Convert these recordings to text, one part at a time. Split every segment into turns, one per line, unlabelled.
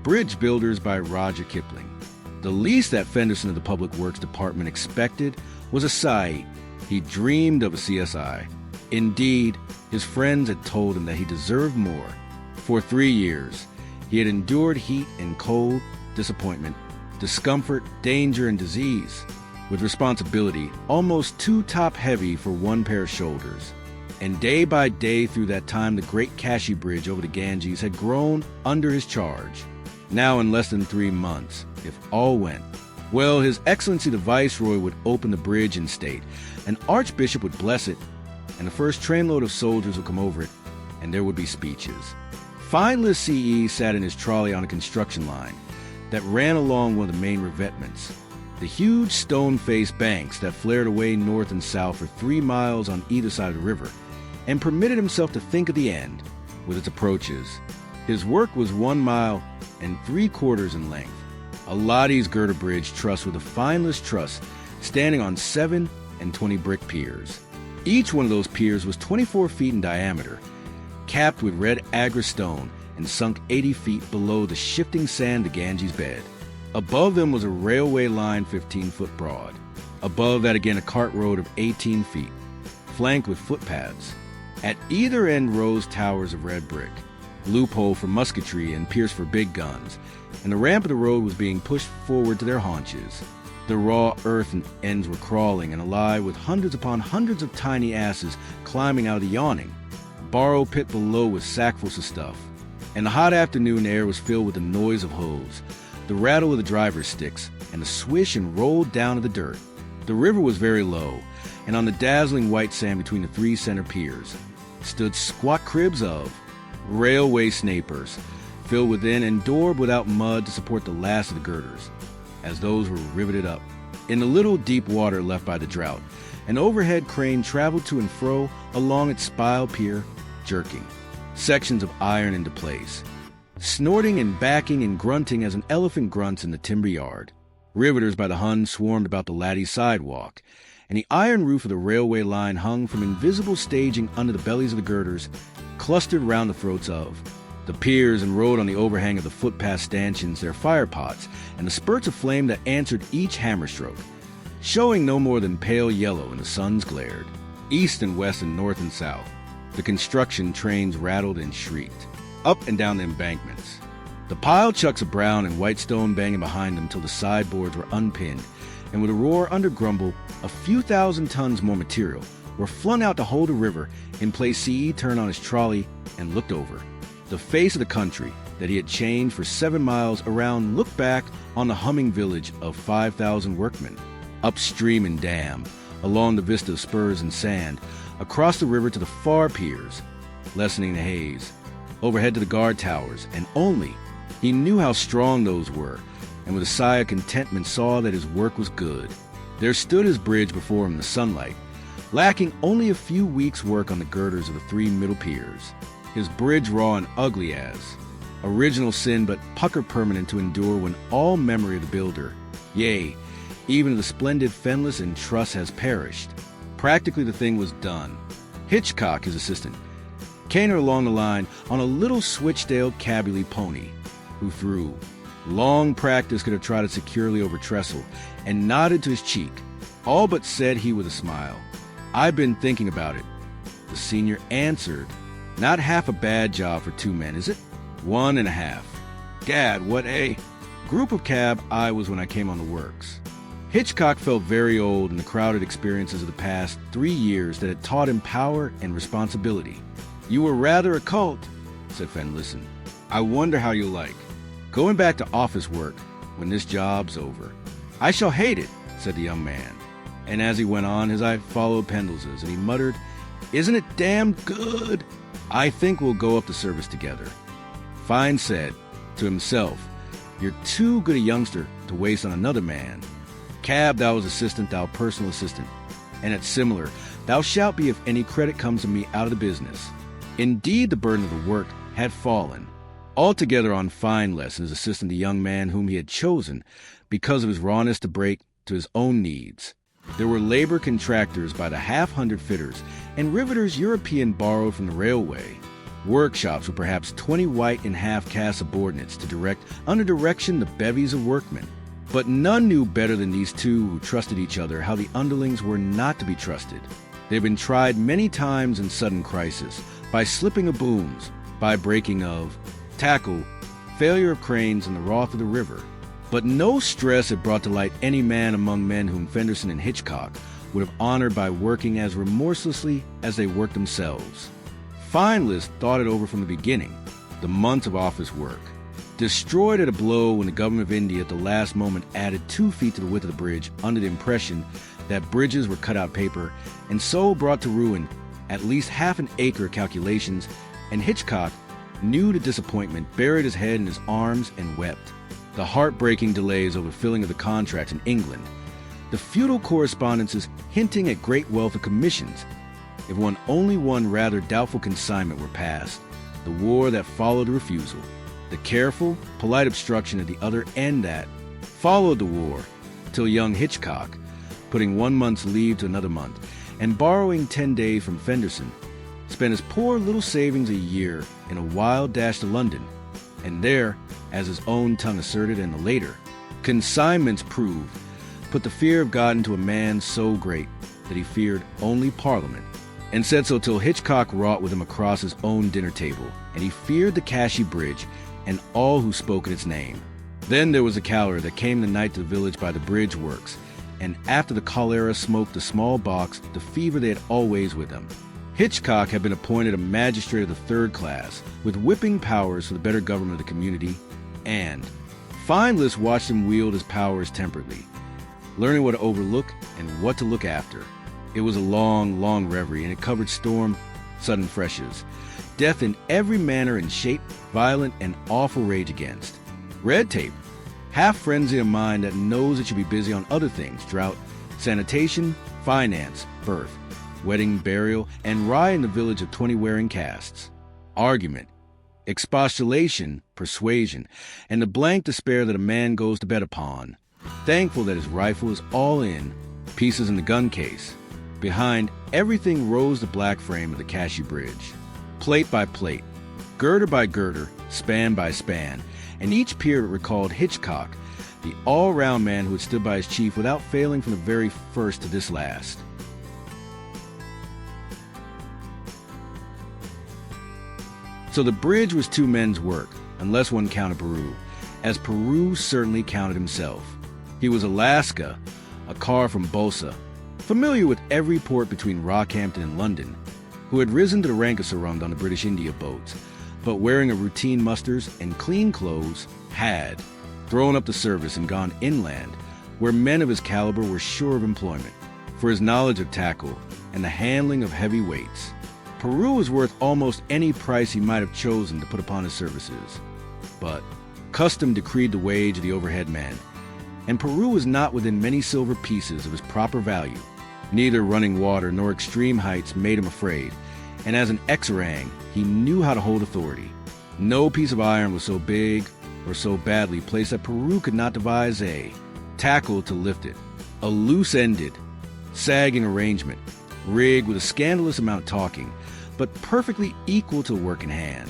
Bridge Builders by Rudyard Kipling. The least that Fenderson of the Public Works Department expected was a sight. He dreamed of a CSI. Indeed, his friends had told him that he deserved more. For 3 years, he had endured heat and cold, disappointment, discomfort, danger, and disease, with responsibility almost too top-heavy for one pair of shoulders. And day by day through that time, the great Kashi Bridge over the Ganges had grown under his charge. Now, in less than 3 months, if all went well, His Excellency the Viceroy would open the bridge in state, an archbishop would bless it, and the first trainload of soldiers would come over it, and there would be speeches. Fineless C.E. sat in his trolley on a construction line that ran along one of the main revetments, the huge stone-faced banks that flared away north and south for 3 miles on either side of the river, and permitted himself to think of the end with its approaches. His work was 1 mile and 3/4 in length, a Lottie's girder bridge truss with a fineless truss standing on 7 and 20 brick piers. Each one of those piers was 24 feet in diameter, capped with red agra stone and sunk 80 feet below the shifting sand of Ganges bed. Above them was a railway line 15 foot broad. Above that again a cart road of 18 feet, flanked with footpaths. At either end rose towers of red brick, loophole for musketry and piers for big guns, and the ramp of the road was being pushed forward to their haunches. The raw earth and ends were crawling and alive with hundreds upon hundreds of tiny asses climbing out of the yawning. Borrow pit below was sackfuls of stuff, and the hot afternoon air was filled with the noise of hoes, the rattle of the driver's sticks, and the swish and roll down of the dirt. The river was very low, and on the dazzling white sand between the 3 center piers stood squat cribs of railway snapers, filled within and doored without mud to support the last of the girders, as those were riveted up. In the little deep water left by the drought, an overhead crane traveled to and fro along its spile pier, jerking sections of iron into place, snorting and backing and grunting as an elephant grunts in the timber yard. Riveters by the Hun swarmed about the laddie sidewalk, and the iron roof of the railway line hung from invisible staging under the bellies of the girders, clustered round the throats of the piers, and rode on the overhang of the footpath stanchions their fire pots and the spurts of flame that answered each hammer stroke, showing no more than pale yellow in the sun's glared. East and west and north and south, the construction trains rattled and shrieked, up and down the embankments. The pile chucks of brown and white stone banging behind them till the sideboards were unpinned, and with a roar under grumble, a few thousand tons more material were flung out to hold the river in place. C.E. turned on his trolley and looked over. The face of the country that he had changed for 7 miles around looked back on the humming village of 5,000 workmen, upstream and dam, along the vista of spurs and sand, across the river to the far piers, lessening the haze, overhead to the guard towers, and only he knew how strong those were, and with a sigh of contentment saw that his work was good. There stood his bridge before him in the sunlight, lacking only a few weeks' work on the girders of the 3 middle piers. His bridge raw and ugly as original sin, but pucker permanent to endure when all memory of the builder, yea, even the splendid fenless and truss has perished. Practically the thing was done. Hitchcock, his assistant, cantered along the line on a little switch-tailed cabriolet pony, who through long practice could have trotted securely over trestle, and nodded to his cheek, all but said he with a smile, "I've been thinking about it." The senior answered, "Not half a bad job for 2 men, is it?" 1.5. Gad, what a group of cab I was when I came on the works. Hitchcock felt very old in the crowded experiences of the past 3 years that had taught him power and responsibility. "You were rather a cult," said Fenderson. "I wonder how you'll like going back to office work when this job's over." "I shall hate it," said the young man. And as he went on, his eye followed Pendles's, and he muttered, "Isn't it damned good? I think we'll go up the service together." Fine said to himself, "You're too good a youngster to waste on another man. Cab, thou as assistant, thou personal assistant, and at similar, thou shalt be if any credit comes to me out of the business." Indeed, the burden of the work had fallen altogether on Fineless and his assistant, the young man whom he had chosen because of his rawness to break to his own needs. There were labor contractors by the 1/200 fitters, and riveters European borrowed from the railway. workshops with perhaps 20 white and half-caste subordinates to direct under direction the bevies of workmen. But none knew better than these two who trusted each other how the underlings were not to be trusted. They've been tried many times in sudden crisis, by slipping of booms, by breaking of tackle, failure of cranes, and the wrath of the river. But no stress had brought to light any man among men whom Fenderson and Hitchcock would have honored by working as remorselessly as they worked themselves. Finalists thought it over from the beginning, the months of office work. Destroyed at a blow when the government of India at the last moment added 2 feet to the width of the bridge under the impression that bridges were cut-out paper, and so brought to ruin at least half an acre of calculations, and Hitchcock, new to disappointment, buried his head in his arms and wept. The heartbreaking delays over filling of the contracts in England, the futile correspondences hinting at great wealth of commissions, if only one rather doubtful consignment were passed, the war that followed the refusal, the careful, polite obstruction at the other end that followed the war, till young Hitchcock, putting 1 month's leave to another month, and borrowing 10 days from Fenderson, spent his poor little savings a year in a wild dash to London, and there, as his own tongue asserted in the later, consignments proved, put the fear of God into a man so great that he feared only Parliament, and said so till Hitchcock wrought with him across his own dinner table, and he feared the Cashy Bridge and all who spoke in its name. Then there was a caller that came the night to the village by the bridge works, and after the cholera smoked the small box, the fever they had always with them. Hitchcock had been appointed a magistrate of the 3rd class, with whipping powers for the better government of the community, and finalists watched him wield his powers temperately, learning what to overlook and what to look after. It was a long, long reverie, and it covered storm, sudden freshes, death in every manner and shape, violent and awful rage against. Red tape, half frenzy of mind that knows it should be busy on other things, drought, sanitation, finance, birth, wedding, burial, and riot in the village of 20 wearing castes. Argument, expostulation, persuasion, and the blank despair that a man goes to bed upon, thankful that his rifle is all in, pieces in the gun case. Behind everything rose the black frame of the Cashy Bridge, plate by plate, girder by girder, span by span, and each period recalled Hitchcock, the all-round man who had stood by his chief without failing from the very first to this last. So the bridge was 2 men's work, unless one counted Peru, as Peru certainly counted himself. He was Alaska, a car from Bosa, familiar with every port between Rockhampton and London, who had risen to the rank of Sarund on the British India boats, but wearing a routine musters and clean clothes, had thrown up the service and gone inland, where men of his caliber were sure of employment, for his knowledge of tackle and the handling of heavy weights. Peru was worth almost any price he might have chosen to put upon his services. But custom decreed the wage of the overhead man, and Peru was not within many silver pieces of his proper value. Neither running water nor extreme heights made him afraid, and as an ex-orang, he knew how to hold authority. No piece of iron was so big or so badly placed that Peru could not devise a tackle to lift it, a loose-ended, sagging arrangement, rigged with a scandalous amount of talking, but perfectly equal to the work in hand.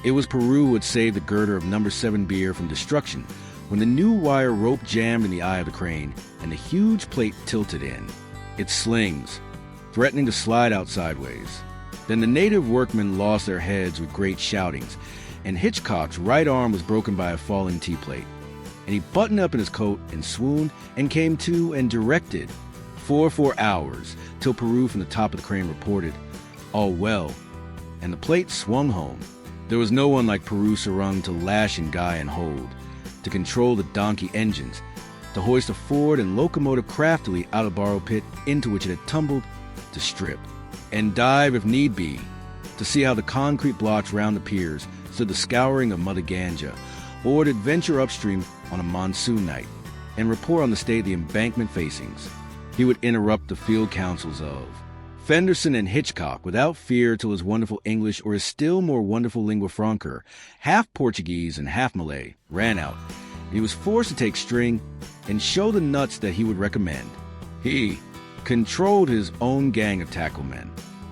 It was Peru who had saved the girder of No. 7 beer from destruction when the new wire rope jammed in the eye of the crane and the huge plate tilted in, its slings threatening to slide out sideways. Then the native workmen lost their heads with great shoutings, and Hitchcock's right arm was broken by a falling T-plate, and he buttoned up in his coat and swooned and came to and directed for 4 hours till Peru from the top of the crane reported, "All well," and the plate swung home. There was no one like Peru Sarung to lash and guy and hold, to control the donkey engines, to hoist a Ford and locomotive craftily out of the borrow pit into which it had tumbled, to strip, and dive if need be, to see how the concrete blocks round the piers stood the scouring of Mother Ganga, or to adventure upstream on a monsoon night, and report on the state of the embankment facings. He would interrupt the field councils of Fenderson and Hitchcock without fear till his wonderful English or his still more wonderful lingua franca, half Portuguese and half Malay, ran out, and he was forced to take string and show the nuts that he would recommend. He controlled his own gang of tackle men,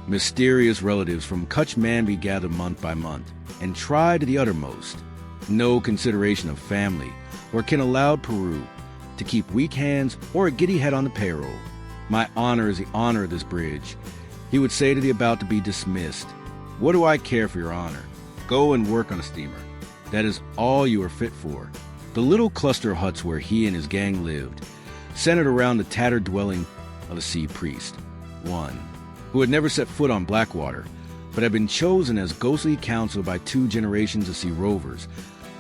Mysterious relatives from Kutch Manby gather month by month and try to the uttermost. No consideration of family or kin allowed Peru to keep weak hands or a giddy head on the payroll. My honor is the honor of this bridge, he would say to the about to be dismissed. What do I care for your honor? Go and work on a steamer. That is all you are fit for. The little cluster of huts where he and his gang lived centered around the tattered dwelling of a sea priest, one who had never set foot on Blackwater, but had been chosen as ghostly counsel by 2 generations of sea rovers,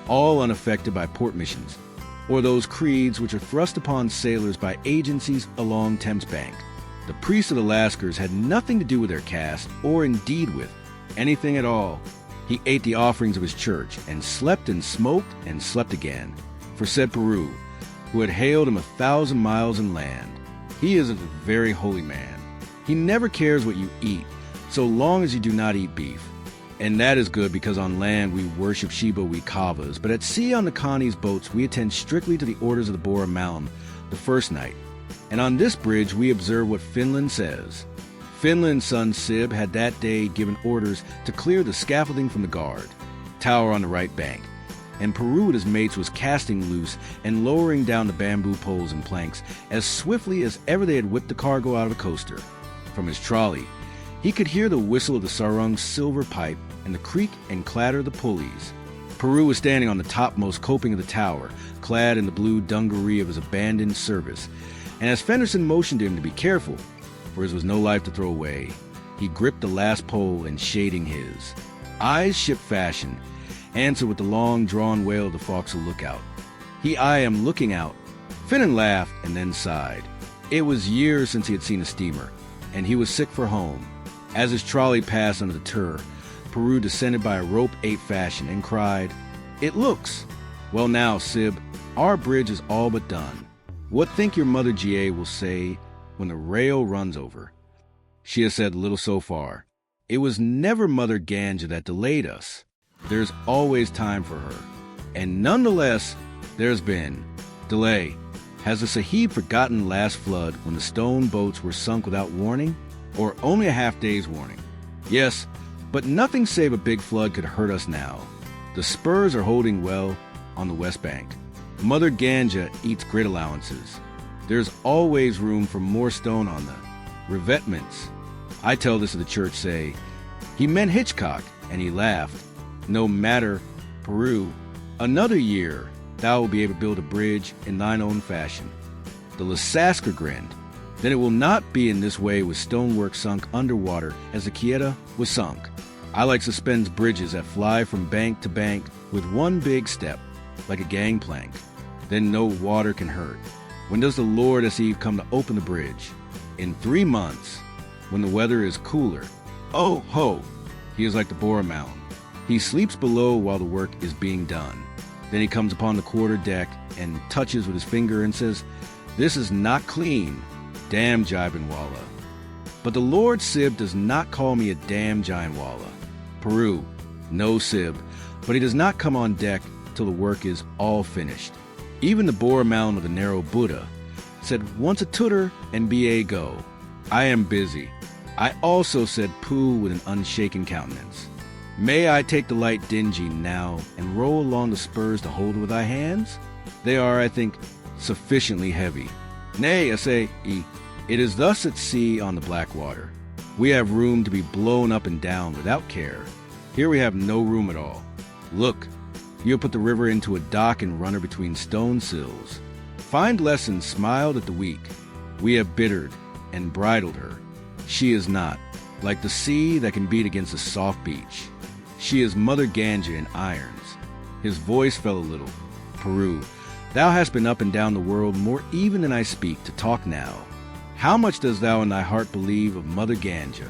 all unaffected by port missions, or those creeds which are thrust upon sailors by agencies along Thames Bank. The priest of the Lascars had nothing to do with their caste, or indeed with anything at all. He ate the offerings of his church, and slept and smoked and slept again, for said Peru, who had hailed him 1,000 miles inland. He is a very holy man. He never cares what you eat, so long as you do not eat beef. And that is good because on land we worship Shiba we Kavas, but at sea on the Connie's boats we attend strictly to the orders of the Bora Mountain the first night. And on this bridge we observe what Finland says. Finland's son Sib had that day given orders to clear the scaffolding from the guard tower on the right bank, and Peru with his mates was casting loose and lowering down the bamboo poles and planks as swiftly as ever they had whipped the cargo out of a coaster. From his trolley, he could hear the whistle of the sarung's silver pipe and the creak and clatter of the pulleys. Peru was standing on the topmost coping of the tower, clad in the blue dungaree of his abandoned service, and as Fenderson motioned him to be careful, for his was no life to throw away, he gripped the last pole and shading his eyes ship fashion, answered with the long-drawn wail of the forecastle lookout. I am looking out. Finnan laughed and then sighed. It was years since he had seen a steamer, and he was sick for home. As his trolley passed under the tur, Peru descended by a rope 8 fashion and cried, "It looks! Well now, Sib, our bridge is all but done. What think your mother G.A. will say when the rail runs over?" She has said little so far. It was never Mother Ganja that delayed us. There's always time for her. And nonetheless, there's been delay. Has the Sahib forgotten last flood when the stone boats were sunk without warning? Or only a half-day's warning? Yes, but nothing save a big flood could hurt us now. The spurs are holding well on the west bank. Mother Ganja eats grit allowances. There's always room for more stone on the revetments. I tell this to the church, say, he meant Hitchcock, and he laughed. No matter, Peru, another year thou will be able to build a bridge in thine own fashion. The Lasasker grinned. Then it will not be in this way with stonework sunk underwater as the Quieta was sunk. I like suspends bridges that fly from bank to bank with one big step, like a gangplank. Then no water can hurt. When does the Lord as Eve come to open the bridge? In 3 months, when the weather is cooler. Oh, ho! He is like the Bora Mountain. He sleeps below while the work is being done. Then he comes upon the quarter deck and touches with his finger and says, "This is not clean. Damn Jibanwala." But the Lord Sib does not call me a damn Jibanwala. Peru, no Sib, but he does not come on deck till the work is all finished. Even the Bora Mountain of the narrow Buddha said once a tutor and be a go. I am busy. I also said pooh with an unshaken countenance. May I take the light dingy now and roll along the spurs to hold with thy hands? They are, I think, sufficiently heavy. Nay, I say, it is thus at sea on the Blackwater. We have room to be blown up and down without care. Here we have no room at all. Look, you have put the river into a dock and runner between stone sills. Find Lesson smiled at the weak. We have bittered and bridled her. She is not, like the sea that can beat against a soft beach. She is Mother Ganja in irons. His voice fell a little. Peru, thou hast been up and down the world more even than I speak to talk now. How much dost thou in thy heart believe of Mother Ganja?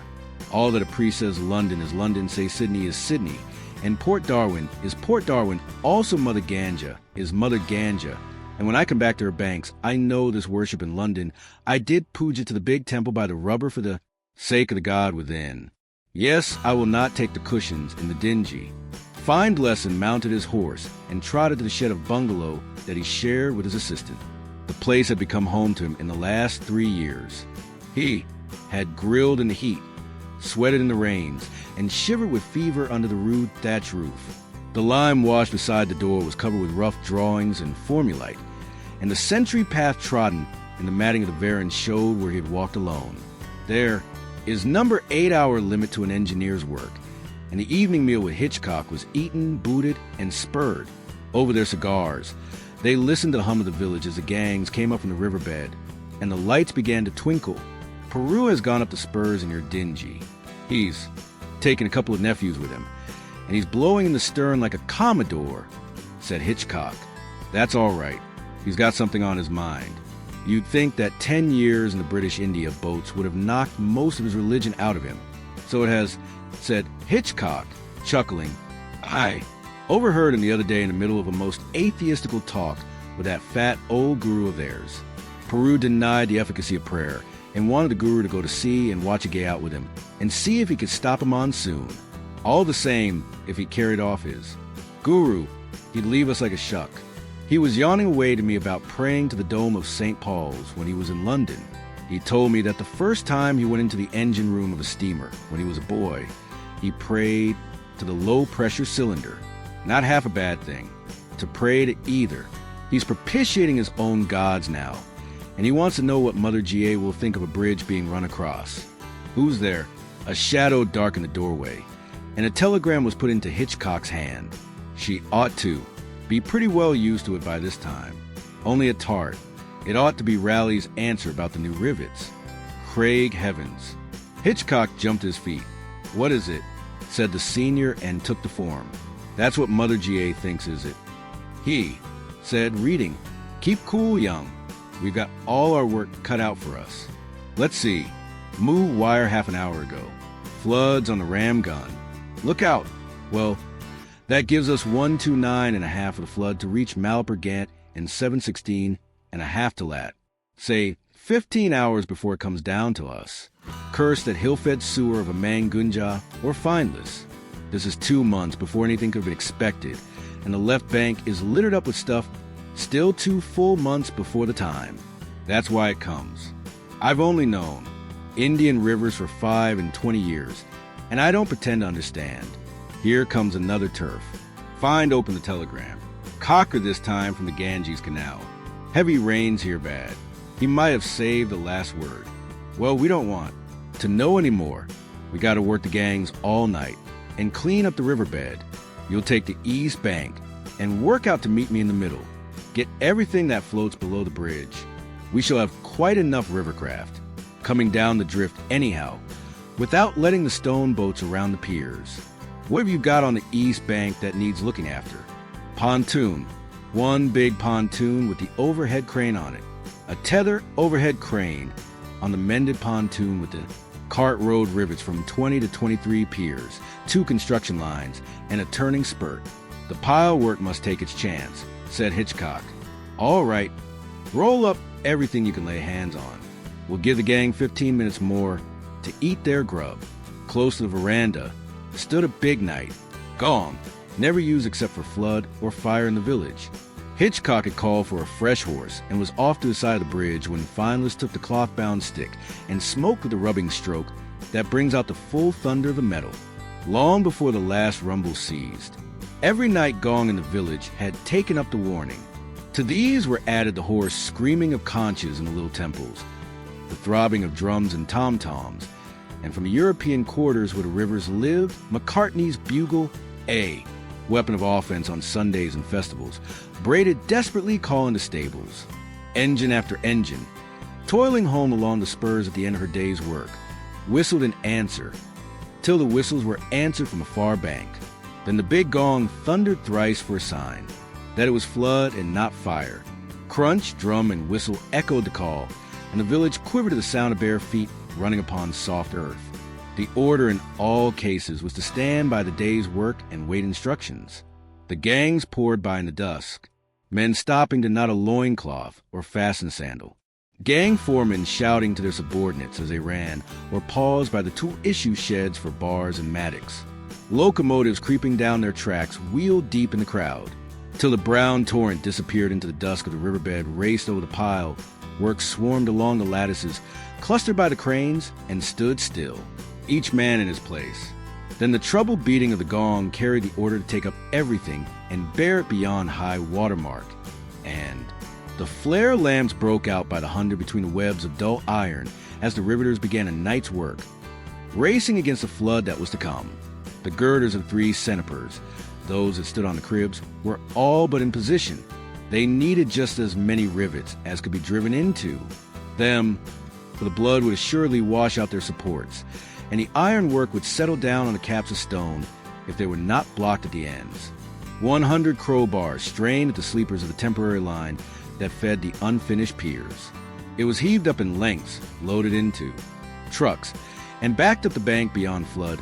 All that a priest says London is London, say Sydney is Sydney, and Port Darwin is Port Darwin, also Mother Ganja is Mother Ganja. And when I come back to her banks, I know this worship in London. I did puja to the big temple by the rubber for the sake of the God within. Yes, I will not take the cushions in the dingy. Find Lesson mounted his horse and trotted to the shed of bungalow that he shared with his assistant. The place had become home to him in the last 3 years. He had grilled in the heat, sweated in the rains, and shivered with fever under the rude thatch roof. The lime wash beside the door was covered with rough drawings and formulite, and the century path trodden in the matting of the Varan showed where he had walked alone. There is number 8-hour limit to an engineer's work, and the evening meal with Hitchcock was eaten, booted, and spurred. Over their cigars, they listened to the hum of the village as the gangs came up from the riverbed, and the lights began to twinkle. Peru has gone up the spurs and you're dingy. He's taken a couple of nephews with him, and he's blowing in the stern like a commodore, said Hitchcock. That's all right. He's got something on his mind. You'd think that 10 years in the British India boats would have knocked most of his religion out of him. So it has, said Hitchcock, chuckling. I overheard him the other day in the middle of a most atheistical talk with that fat old guru of theirs. Peru denied the efficacy of prayer and wanted the guru to go to sea and watch a gay out with him and see if he could stop a monsoon. All the same, if he carried off his guru, he'd leave us like a shuck. He was yawning away to me about praying to the dome of St. Paul's when he was in London. He told me that the first time he went into the engine room of a steamer when he was a boy, he prayed to the low-pressure cylinder. Not half a bad thing, to pray to either. He's propitiating his own gods now, and he wants to know what Mother G.A. will think of a bridge being run across. Who's there? A shadow darkened the doorway, and a telegram was put into Hitchcock's hand. She ought to be pretty well used to it by this time. Only a tart. It ought to be Raleig's answer about the new rivets. Craig heavens. Hitchcock jumped to his feet. What is it? Said the senior and took the form. That's what Mother G.A. thinks, is it? He said, reading. Keep cool, young. We've got all our work cut out for us. Let's see. Moved wire half an hour ago. Floods on the ram gun. Look out. Well, that gives us 129 and a half of the flood to reach Malabar-Gant in 716 and a half to lat. Say, 15 hours before it comes down to us. Curse that hill-fed sewer of a Mangunja or Findless. This is 2 months before anything could have been expected, and the left bank is littered up with stuff still 2 full months before the time. That's why it comes. I've only known Indian rivers for 5 and 20 years, and I don't pretend to understand. Here comes another turf. Find open the telegram. Cocker this time from the Ganges Canal. Heavy rains here bad. He might have saved the last word. Well, we don't want to know anymore. We got to work the gangs all night and clean up the riverbed. You'll take the east bank and work out to meet me in the middle. Get everything that floats below the bridge. We shall have quite enough rivercraft coming down the drift anyhow, without letting the stone boats around the piers. What have you got on the east bank that needs looking after? Pontoon. One big pontoon with the overhead crane on it. A tether overhead crane on the mended pontoon with the cart road rivets from 20 to 23 piers, 2 construction lines, and a turning spurt. The pile work must take its chance, said Hitchcock. All right, roll up everything you can lay hands on. We'll give the gang 15 minutes more to eat their grub. Close to the veranda stood a big knight, gong, never used except for flood or fire in the village. Hitchcock had called for a fresh horse and was off to the side of the bridge when Findless took the cloth-bound stick and smoked with a rubbing stroke that brings out the full thunder of the metal, long before the last rumble ceased. Every night gong in the village had taken up the warning. To these were added the hoarse screaming of conches in the little temples, the throbbing of drums and tom-toms, and from European quarters where the rivers lived, McCartney's bugle, A, weapon of offense on Sundays and festivals, braided desperately calling the stables. Engine after engine, toiling home along the spurs at the end of her day's work, whistled in answer, till the whistles were answered from a far bank. Then the big gong thundered thrice for a sign that it was flood and not fire. Crunch, drum, and whistle echoed the call, and the village quivered to the sound of bare feet running upon soft earth. The order in all cases was to stand by the day's work and wait instructions. The gangs poured by in the dusk, men stopping to knot a loincloth or fasten sandal. Gang foremen shouting to their subordinates as they ran, or paused by the tool-issue sheds for bars and mattocks. Locomotives creeping down their tracks wheeled deep in the crowd, till the brown torrent disappeared into the dusk of the riverbed, raced over the pile. Work swarmed along the lattices, clustered by the cranes, and stood still. each man in his place. Then the troubled beating of the gong carried the order to take up everything and bear it beyond high water mark. And the flare lamps broke out by the hundred between the webs of dull iron as the riveters began a night's work, racing against the flood that was to come. The girders of 3 centipers, those that stood on the cribs, were all but in position. They needed just as many rivets as could be driven into them, for the blood would assuredly wash out their supports, and the ironwork would settle down on the caps of stone if they were not blocked at the ends. 100 crowbars strained at the sleepers of the temporary line that fed the unfinished piers. It was heaved up in lengths, loaded into trucks, and backed up the bank beyond flood,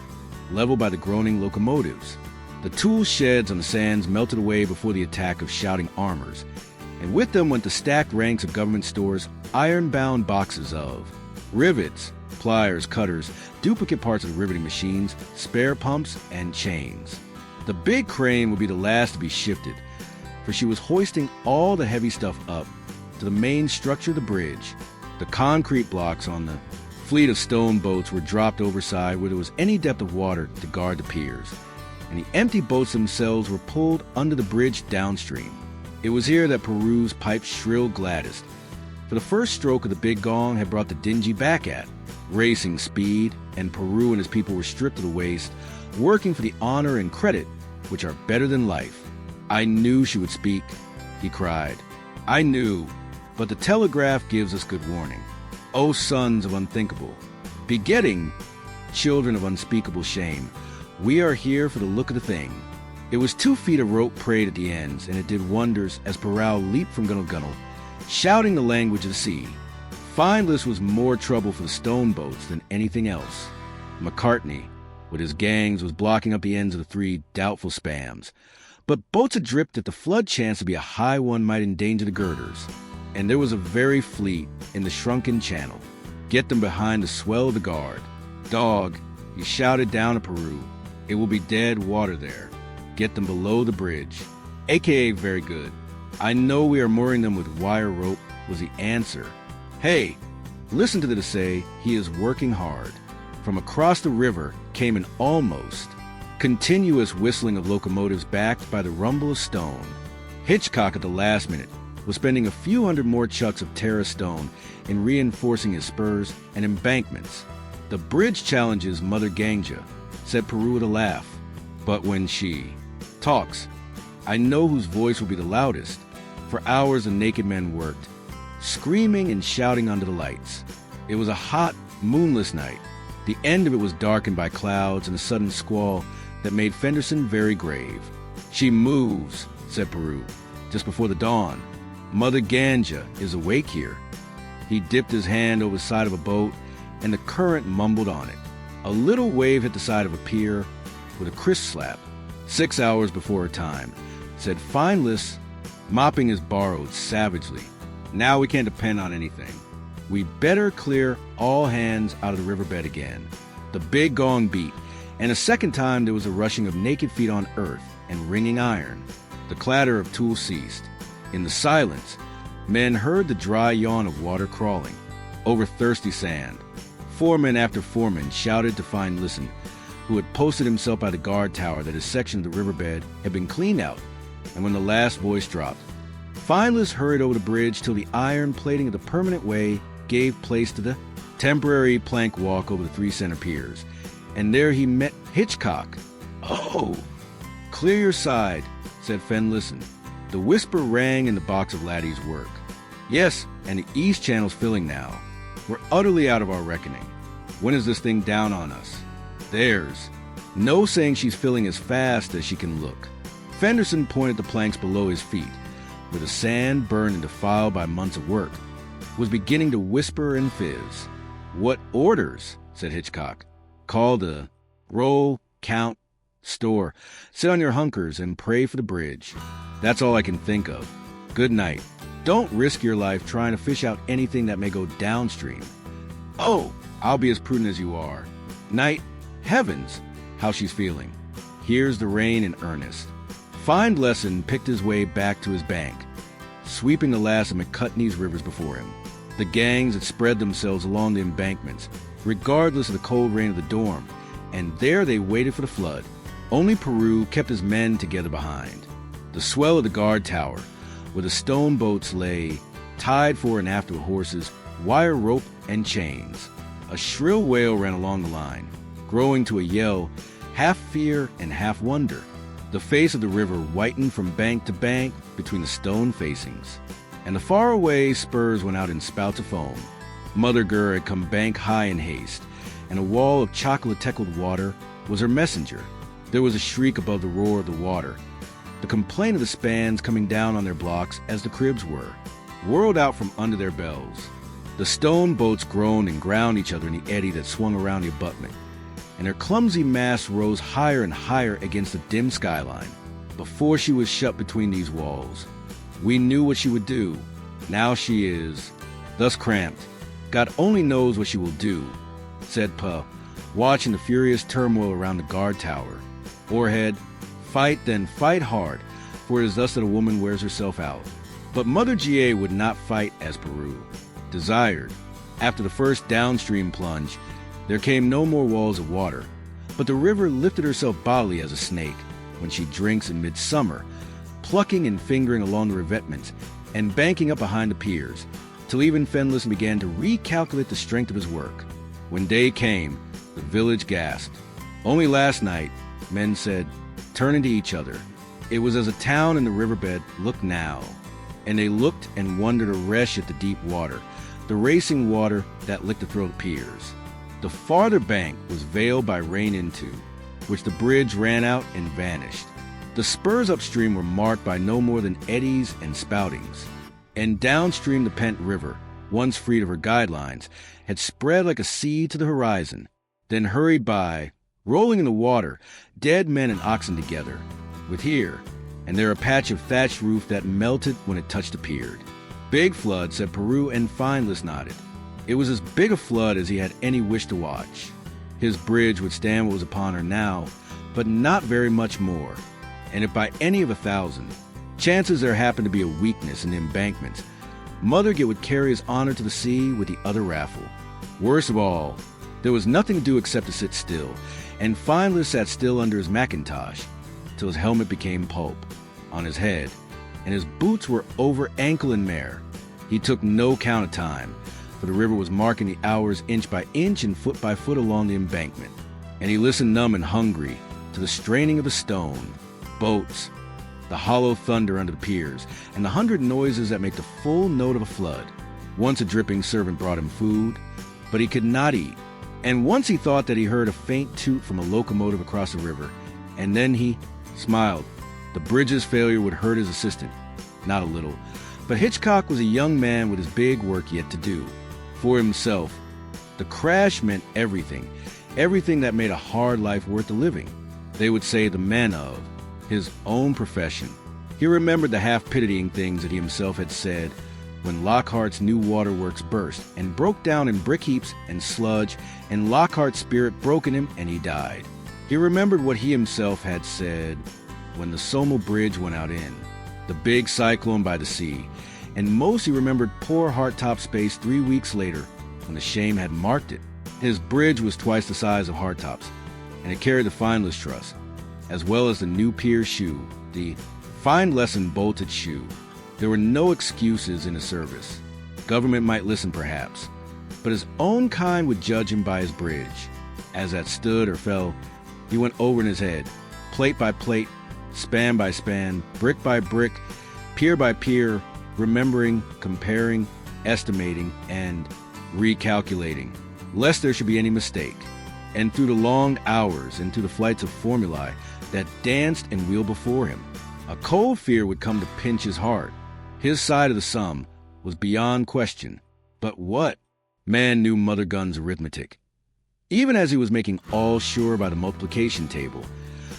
leveled by the groaning locomotives. The tool sheds on the sands melted away before the attack of shouting armors, and with them went the stacked ranks of government stores, iron-bound boxes of rivets, pliers, cutters, duplicate parts of the riveting machines, spare pumps, and chains. The big crane would be the last to be shifted, for she was hoisting all the heavy stuff up to the main structure of the bridge. The concrete blocks on the fleet of stone boats were dropped overside where there was any depth of water to guard the piers, and the empty boats themselves were pulled under the bridge downstream. It was here that Peru's pipes shrilled gladdest, for the first stroke of the big gong had brought the dingy back at racing speed, and Peru and his people were stripped to the waist, working for the honor and credit which are better than life. "I knew she would speak," he cried. "I knew, but the telegraph gives us good warning. O sons of unthinkable, begetting children of unspeakable shame, we are here for the look of the thing." It was 2 feet of rope prayed at the ends, and it did wonders as Parral leaped from gunwale gunwale, shouting the language of the sea. Findless was more trouble for the stone boats than anything else. McCartney, with his gangs, was blocking up the ends of the 3 doubtful spans. But boats adrift that the flood chance to be a high one might endanger the girders, and there was a very fleet in the shrunken channel. Get them behind the swell of the guard. "Dog," he shouted down at Peru, "it will be dead water there. Get them below the bridge." AKA very good. "I know we are mooring them with wire rope," was the answer. "Hey, listen to the say, he is working hard." From across the river came an almost continuous whistling of locomotives backed by the rumble of stone. Hitchcock at the last minute was spending a few hundred more chucks of Terra stone in reinforcing his spurs and embankments. "The bridge challenges Mother Ganga," said Peru with a laugh. "But when she talks, I know whose voice will be the loudest." For hours the naked men worked, screaming and shouting under the lights. It was a hot, moonless night. The end of it was darkened by clouds and a sudden squall that made Fenderson very grave. "She moves," said Peru, "just before the dawn. Mother Ganga is awake here." He dipped his hand over the side of a boat, and the current mumbled on it. A little wave hit the side of a pier with a crisp slap. 6 hours before her time, said Findless, mopping his borrowed savagely. "Now we can't depend on anything. We better clear all hands out of the riverbed again." The big gong beat, and a second time there was a rushing of naked feet on earth and ringing iron. The clatter of tools ceased. In the silence, men heard the dry yawn of water crawling over thirsty sand. Foreman after foreman shouted to find Listen, who had posted himself by the guard tower that his section of the riverbed had been cleaned out, and when the last voice dropped, Findless hurried over the bridge till the iron plating of the permanent way gave place to the temporary plank walk over the 3 center piers, and there he met Hitchcock. "Oh, clear your side," said Fenlison. The whisper rang in the box of Laddie's work. "Yes, and the East Channel's filling now. We're utterly out of our reckoning. When is this thing down on us? There's no saying she's filling as fast as she can look." Fenderson pointed the planks below his feet, where the sand, burned and defiled by months of work, was beginning to whisper and fizz. "What orders?" said Hitchcock. "Call the roll, count, store. Sit on your hunkers and pray for the bridge. That's all I can think of. Good night. Don't risk your life trying to fish out anything that may go downstream." "Oh, I'll be as prudent as you are. Night. Heavens, how she's feeling." Here's the rain in earnest. Findlesson picked his way back to his bank, sweeping the last of McCutney's rivers before him. The gangs had spread themselves along the embankments, regardless of the cold rain of the dorm, and there they waited for the flood. Only Peru kept his men together behind. The swell of the guard tower, where the stone boats lay, tied fore and after with horses, wire rope, and chains. A shrill wail ran along the line, growing to a yell, half fear and half wonder. The face of the river whitened from bank to bank between the stone facings, and the faraway spurs went out in spouts of foam. Mother Gur had come bank high in haste, and a wall of chocolate-teckled water was her messenger. There was a shriek above the roar of the water, the complaint of the spans coming down on their blocks as the cribs were, whirled out from under their bells. The stone boats groaned and ground each other in the eddy that swung around the abutment, and their clumsy masts rose higher and higher against the dim skyline. Before she was shut between these walls, we knew what she would do. Now she is thus cramped. God only knows what she will do, said Pa, watching the furious turmoil around the guard tower. O'erhead, fight, then fight hard, for it is thus that a woman wears herself out. But Mother Ga would not fight as Peru desired. After the first downstream plunge, there came no more walls of water, but the river lifted herself bodily as a snake when she drinks in midsummer, plucking and fingering along the revetments and banking up behind the piers, till even Fenderson began to recalculate the strength of his work. When day came, the village gasped. Only last night, men said, turning to each other, it was as a town in the riverbed looked now, and they looked and wondered afresh at the deep water, the racing water that licked the throat of piers. The farther bank was veiled by rain into which the bridge ran out and vanished. The spurs upstream were marked by no more than eddies and spoutings, and downstream the pent river, once freed of her guidelines, had spread like a sea to the horizon, then hurried by, rolling in the water, dead men and oxen together, with here and there a patch of thatched roof that melted when it touched the pier. Big flood, said Peru, and Fineless nodded. It was as big a flood as he had any wish to watch. His bridge would stand what was upon her now, but not very much more. And if by any of 1,000, chances there happened to be a weakness in the embankments, Mother Git would carry his honor to the sea with the other raffle. Worst of all, there was nothing to do except to sit still, and Fineless sat still under his mackintosh, till his helmet became pulp on his head, and his boots were over ankle and mare. He took no count of time, for the river was marking the hours inch by inch and foot by foot along the embankment, and he listened numb and hungry to the straining of the stone, boats, the hollow thunder under the piers, and the 100 noises that make the full note of a flood. Once a dripping servant brought him food, but he could not eat, and once he thought that he heard a faint toot from a locomotive across the river, and then he smiled. The bridge's failure would hurt his assistant, not a little, but Hitchcock was a young man with his big work yet to do. For himself, the crash meant everything that made a hard life worth the living. They would say the man of his own profession. He remembered the half-pitying things that he himself had said when Lockhart's new waterworks burst and broke down in brick heaps and sludge, and Lockhart's spirit broke in him and he died. He remembered what he himself had said when the Sommel Bridge went out in, the big cyclone by the sea, and most he remembered poor Hardtop's space 3 weeks later when the shame had marked it. His bridge was twice the size of Hardtop's, and it carried the Fineless truss, as well as the new pier shoe, the fine lesson bolted shoe. There were no excuses in his service. Government might listen perhaps, but his own kind would judge him by his bridge. As that stood or fell, he went over in his head, plate by plate, span by span, brick by brick, pier by pier, remembering, comparing, estimating, and recalculating, lest there should be any mistake. And through the long hours and through the flights of formulae that danced and wheeled before him, a cold fear would come to pinch his heart. His side of the sum was beyond question. But what? Man knew Mother Gun's arithmetic. Even as he was making all sure by the multiplication table,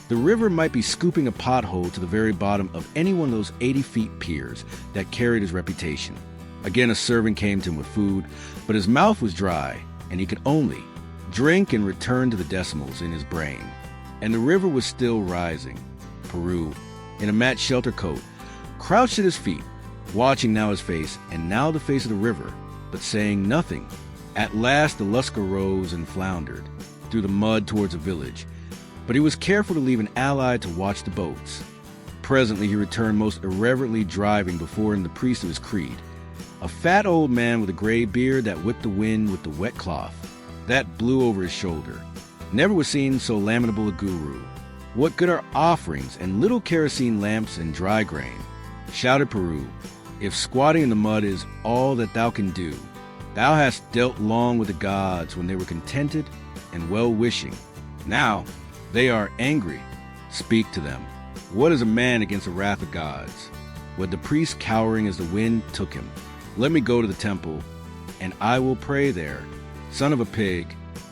the river might be scooping a pothole to the very bottom of any one of those 80-feet piers that carried his reputation. Again a servant came to him with food, but his mouth was dry, and he could only drink and return to the decimals in his brain. And the river was still rising. Peru, in a mat shelter coat, crouched at his feet, watching now his face and now the face of the river, but saying nothing, At last the Luscar rose and floundered through the mud towards a village, but he was careful to leave an ally to watch the boats. Presently he returned most irreverently, driving before him the priest of his creed, a fat old man with a gray beard that whipped the wind with the wet cloth that blew over his shoulder. Never was seen so lamentable a guru. "What good are offerings and little kerosene lamps and dry grain?" shouted Peru. "If squatting in the mud is all that thou can do, thou hast dealt long with the gods when they were contented and well-wishing. Now they are angry. Speak to them. What is a man against the wrath of gods?" With the priest cowering as the wind took him, "Let me go to the temple, and I will pray there. Son of a pig,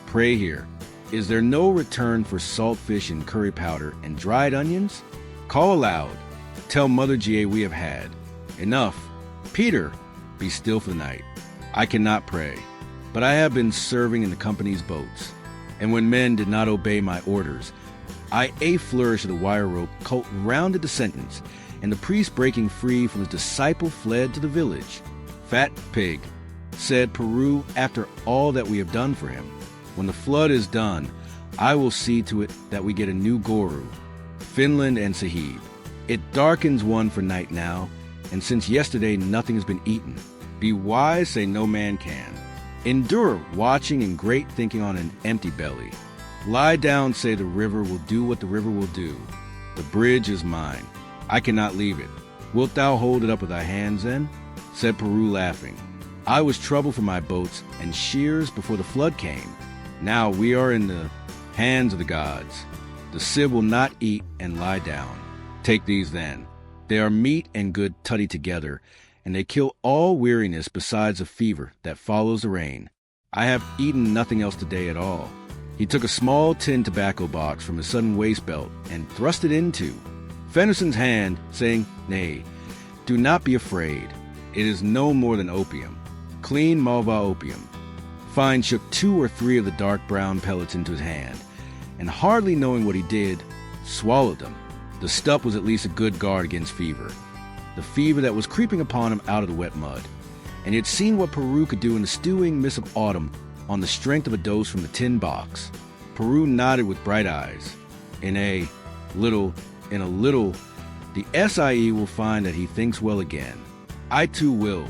pray here. Is there no return for salt fish and curry powder and dried onions? Call aloud. Tell Mother Ga we have had. Enough. Peter, be still for the night. I cannot pray, but I have been serving in the company's boats, and when men did not obey my orders, a flourish of the wire rope rounded the sentence, and the priest, breaking free from his disciple, fled to the village. Fat pig, said Peru, after all that we have done for him, when the flood is done, I will see to it that we get a new guru, Finland and Sahib. It darkens one for night now, and since yesterday nothing has been eaten. Be wise, say no man can. Endure watching and great thinking on an empty belly. Lie down, say the river will do what the river will do. The bridge is mine. I cannot leave it. Wilt thou hold it up with thy hands then? Said Peru, laughing. I was troubled for my boats and shears before the flood came. Now we are in the hands of the gods. The Sib will not eat and lie down. Take these then. They are meat and good tutty together, and they kill all weariness besides a fever that follows the rain. I have eaten nothing else today at all. He took a small tin tobacco box from his sudden waist belt and thrust it into Fenderson's hand, saying, Nay, do not be afraid. It is no more than opium. Clean Malva opium. Fine shook 2 or 3 of the dark brown pellets into his hand, and hardly knowing what he did, swallowed them. The stuff was at least a good guard against fever. The fever that was creeping upon him out of the wet mud. And he had seen what Peru could do in the stewing mist of autumn on the strength of a dose from the tin box. Peru nodded with bright eyes. In a little, the SIE will find that he thinks well again. I too will.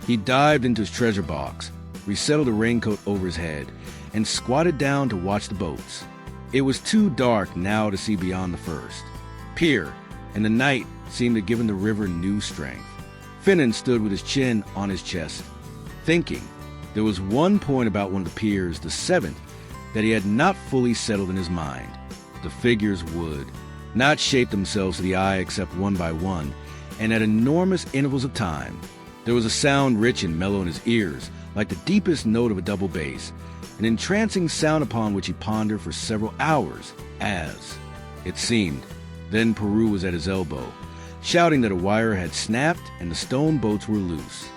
He dived into his treasure box, resettled a raincoat over his head, and squatted down to watch the boats. It was too dark now to see beyond the first pier, and the night seemed to give the river new strength. Finnan stood with his chin on his chest, thinking. There was one point about one of the piers, the 7th, that he had not fully settled in his mind. The figures would not shape themselves to the eye except one by one, and at enormous intervals of time. There was a sound rich and mellow in his ears, like the deepest note of a double bass, an entrancing sound upon which he pondered for several hours, as, it seemed, then Peru was at his elbow, shouting that a wire had snapped and the stone boats were loose.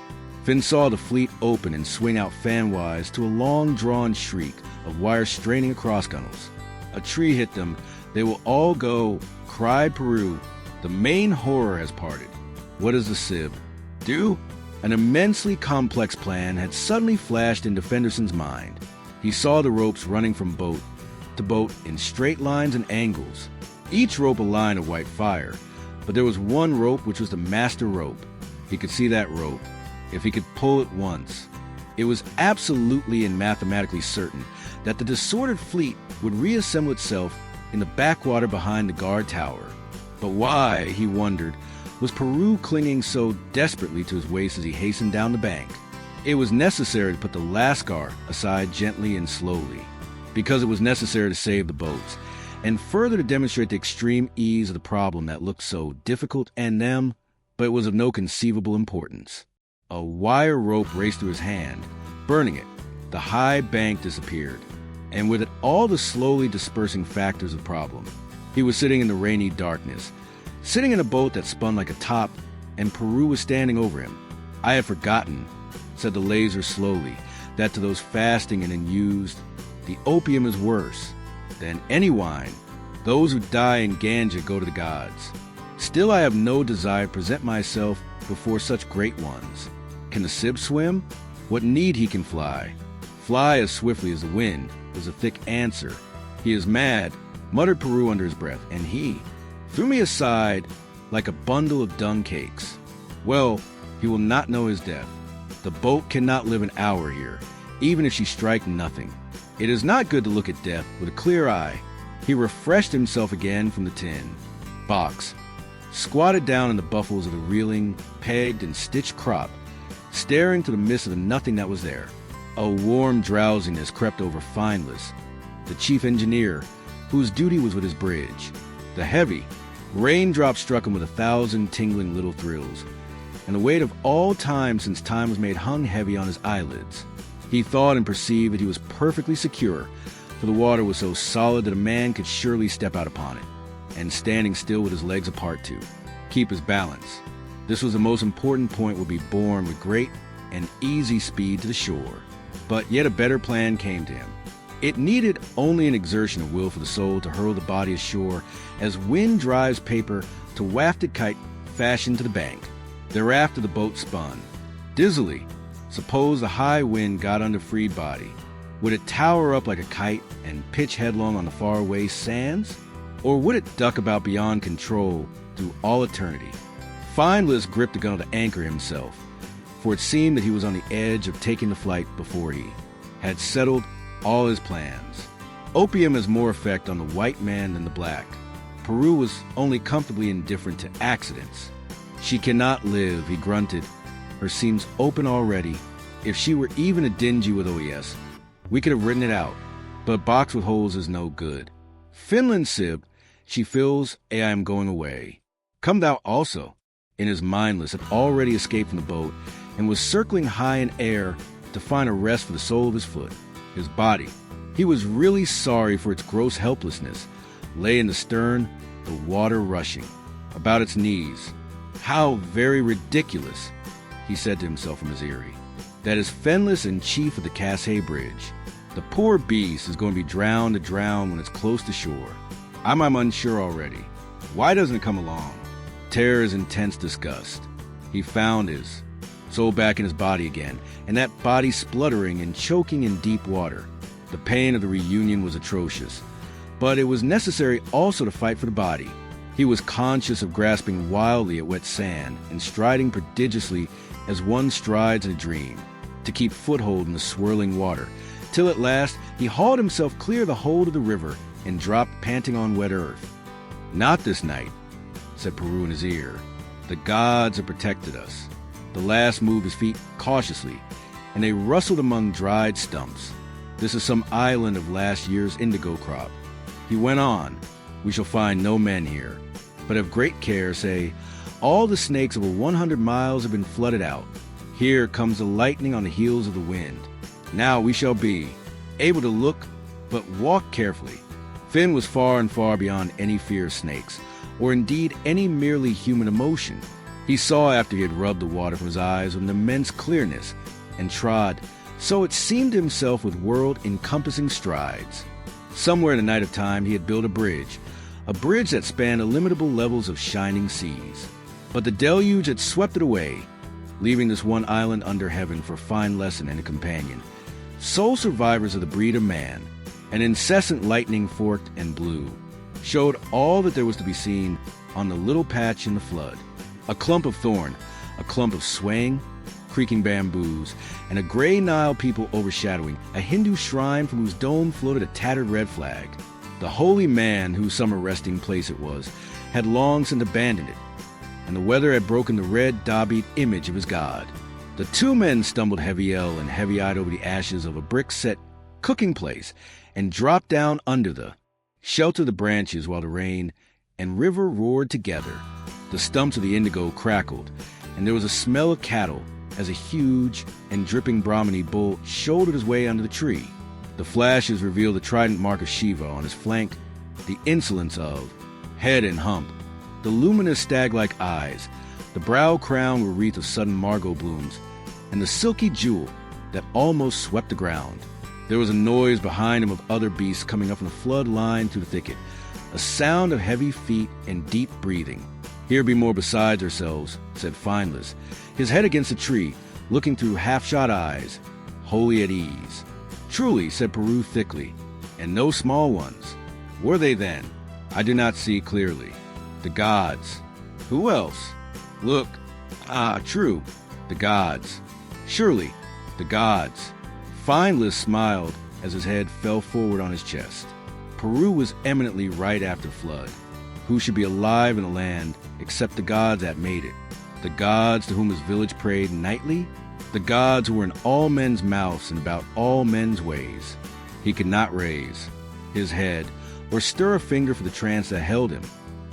Finn saw the fleet open and swing out fanwise to a long-drawn shriek of wire straining across gunnels. A tree hit them. They will all go, cried Peru. The main horror has parted. What does the Sib do? An immensely complex plan had suddenly flashed into Fenderson's mind. He saw the ropes running from boat to boat in straight lines and angles, each rope a line of white fire. But there was one rope which was the master rope. He could see that rope, if he could pull it once. It was absolutely and mathematically certain that the disordered fleet would reassemble itself in the backwater behind the guard tower. But why, he wondered, was Peru clinging so desperately to his waist as he hastened down the bank? It was necessary to put the Lascar aside gently and slowly, because it was necessary to save the boats, and further to demonstrate the extreme ease of the problem that looked so difficult and them, but it was of no conceivable importance. A wire rope raced through his hand, burning it. The high bank disappeared, and with it all the slowly dispersing factors of the problem. He was sitting in the rainy darkness, sitting in a boat that spun like a top, and Peru was standing over him. I had forgotten, said the laser slowly, that to those fasting and unused, the opium is worse than any wine. Those who die in Ganja go to the gods. Still I have no desire to present myself before such great ones. Can the Sib swim? What need he can fly? Fly as swiftly as the wind was a thick answer. He is mad, muttered Peru under his breath, and he threw me aside like a bundle of dung cakes. Well, he will not know his death. The boat cannot live an hour here, even if she strike nothing. It is not good to look at death with a clear eye. He refreshed himself again from the tin. Box squatted down in the buffles of the reeling, pegged, and stitched crop, staring to the midst of the nothing that was there. A warm drowsiness crept over Fineless, the chief engineer, whose duty was with his bridge. The heavy raindrops struck him with 1,000 tingling little thrills, and the weight of all time since time was made hung heavy on his eyelids. He thought and perceived that he was perfectly secure, for the water was so solid that a man could surely step out upon it, and standing still with his legs apart to keep his balance. This was the most important point, would be borne with great and easy speed to the shore. But yet a better plan came to him. It needed only an exertion of will for the soul to hurl the body ashore as wind drives paper to wafted kite fashioned to the bank. Thereafter the boat spun. Dizzily, suppose the high wind got under freed body. Would it tower up like a kite and pitch headlong on the faraway sands? Or would it duck about beyond control through all eternity? Fineless gripped the gunwale to anchor himself, for it seemed that he was on the edge of taking the flight before he had settled all his plans. Opium has more effect on the white man than the black. Peru was only comfortably indifferent to accidents. She cannot live, he grunted. Her seams open already. If she were even a dingy with OES, we could have written it out. But a box with holes is no good. Finland sib, she feels I am going away. Come thou also. In his mindless, had already escaped from the boat and was circling high in air to find a rest for the sole of his foot. His body, he was really sorry for its gross helplessness, lay in the stern, the water rushing about its knees. How very ridiculous, he said to himself from his eyrie. That is Fenless and chief of the Cashay Bridge. The poor beast is going to be drowned to drown when it's close to shore. I'm unsure already. Why doesn't it come along? Terror's intense disgust. He found his soul back in his body again, and that body spluttering and choking in deep water. The pain of the reunion was atrocious, but it was necessary also to fight for the body. He was conscious of grasping wildly at wet sand and striding prodigiously as one strides in a dream, to keep foothold in the swirling water, till at last he hauled himself clear of the hold of the river and dropped panting on wet earth. Not this night, said Peru in his ear. The gods have protected us. The last moved his feet cautiously, and they rustled among dried stumps. This is some island of last year's indigo crop. He went on. We shall find no men here, but have great care, say, all the snakes over 100 miles have been flooded out. Here comes the lightning on the heels of the wind. Now we shall be able to look, but walk carefully. Finn was far and far beyond any fear of snakes, or indeed any merely human emotion. He saw after he had rubbed the water from his eyes with an immense clearness, and trod, so it seemed to himself, with world-encompassing strides. Somewhere in the night of time he had built a bridge that spanned illimitable levels of shining seas. But the deluge had swept it away, leaving this one island under heaven for a fine lesson and a companion. Sole survivors of the breed of man, an incessant lightning forked and blew, showed all that there was to be seen on the little patch in the flood. A clump of thorn, a clump of swaying, creaking bamboos, and a gray Nile people overshadowing a Hindu shrine from whose dome floated a tattered red flag. The holy man, whose summer resting place it was, had long since abandoned it, and the weather had broken the red, daubed image of his god. The two men stumbled heavy-eyed and heavy-eyed over the ashes of a brick-set cooking place and dropped down under the shelter of the branches while the rain and river roared together. The stumps of the indigo crackled, and there was a smell of cattle as a huge and dripping Brahmini bull shouldered his way under the tree. The flashes revealed the trident mark of Shiva on his flank, the insolence of head and hump, the luminous stag-like eyes, the brow crowned with a wreath of sudden margot blooms, and the silky jewel that almost swept the ground. There was a noise behind him of other beasts coming up from the flood line through the thicket, a sound of heavy feet and deep breathing. Here be more besides ourselves, said Fineless, his head against a tree, looking through half-shut eyes, wholly at ease. Truly, said Peru thickly, and no small ones. Were they then? I do not see clearly. The gods. Who else? Look. Ah, true. The gods. Surely, the gods. Fineless smiled as his head fell forward on his chest. Peru was eminently right after flood. Who should be alive in the land except the gods that made it? The gods to whom his village prayed nightly? The gods who were in all men's mouths and about all men's ways. He could not raise his head or stir a finger for the trance that held him,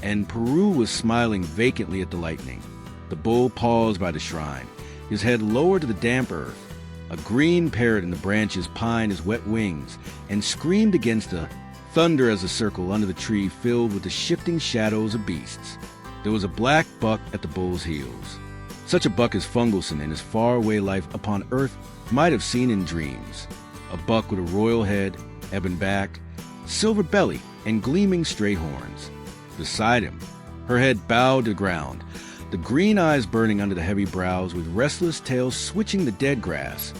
and Peru was smiling vacantly at the lightning. The bull paused by the shrine, his head lowered to the damp earth. A green parrot in the branches pined his wet wings and screamed against the thunder as the circle under the tree filled with the shifting shadows of beasts. There was a black buck at the bull's heels. Such a buck as Fenderson in his faraway life upon earth might have seen in dreams. A buck with a royal head, ebon back, silver belly, and gleaming straight horns. Beside him, her head bowed to the ground, the green eyes burning under the heavy brows with restless tails switching the dead grass.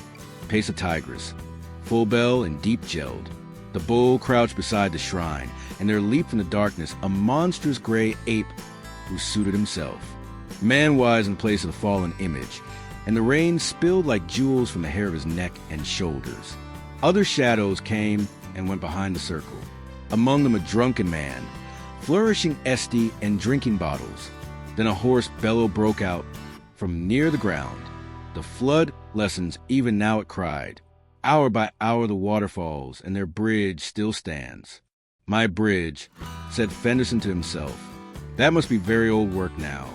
Paced a tigress, full bell and deep jelled. The bull crouched beside the shrine, and there leaped from the darkness a monstrous gray ape who suited himself, man-wise in place of the fallen image, and the rain spilled like jewels from the hair of his neck and shoulders. Other shadows came and went behind the circle, among them a drunken man, flourishing esti and drinking bottles. Then a hoarse bellow broke out from near the ground. The flood lessens even now it cried. Hour by hour the water falls, and their bridge still stands. My bridge, said Fenderson to himself. That must be very old work now.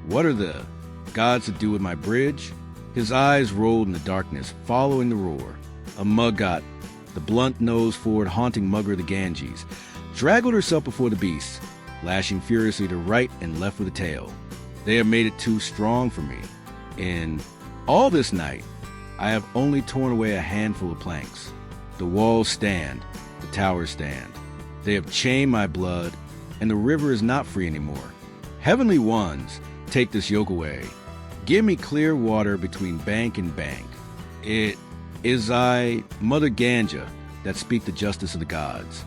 What are the gods to do with my bridge? His eyes rolled in the darkness, following the roar. A muggot, the blunt-nosed forward haunting mugger of the Ganges, draggled herself before the beasts, lashing furiously to right and left with a tail. They have made it too strong for me. In all this night, I have only torn away a handful of planks. The walls stand, the towers stand. They have chained my blood, and the river is not free anymore. Heavenly ones, take this yoke away. Give me clear water between bank and bank. It is I, Mother Ganga, that speak the justice of the gods.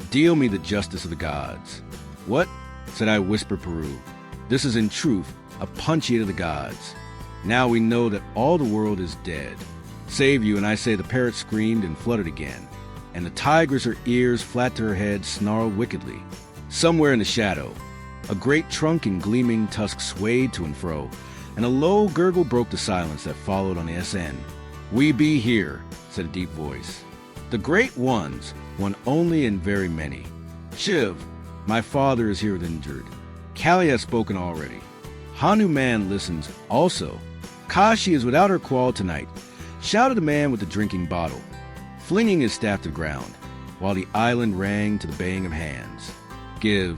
Deal me the justice of the gods. What? Said I, whisper Peru. This is in truth a punchiate of the gods. Now we know that all the world is dead. Save you, and I say the parrot screamed and fluttered again, and the tigress, her ears flat to her head, snarled wickedly. Somewhere in the shadow, a great trunk and gleaming tusk swayed to and fro, and a low gurgle broke the silence that followed on the SN. We be here, said a deep voice. The great ones, one only and very many. Shiv, my father is here injured. Kali has spoken already. Hanuman listens also. Kashi is without her quarrel tonight, shouted the man with the drinking bottle, flinging his staff to the ground, while the island rang to the baying of hands. Give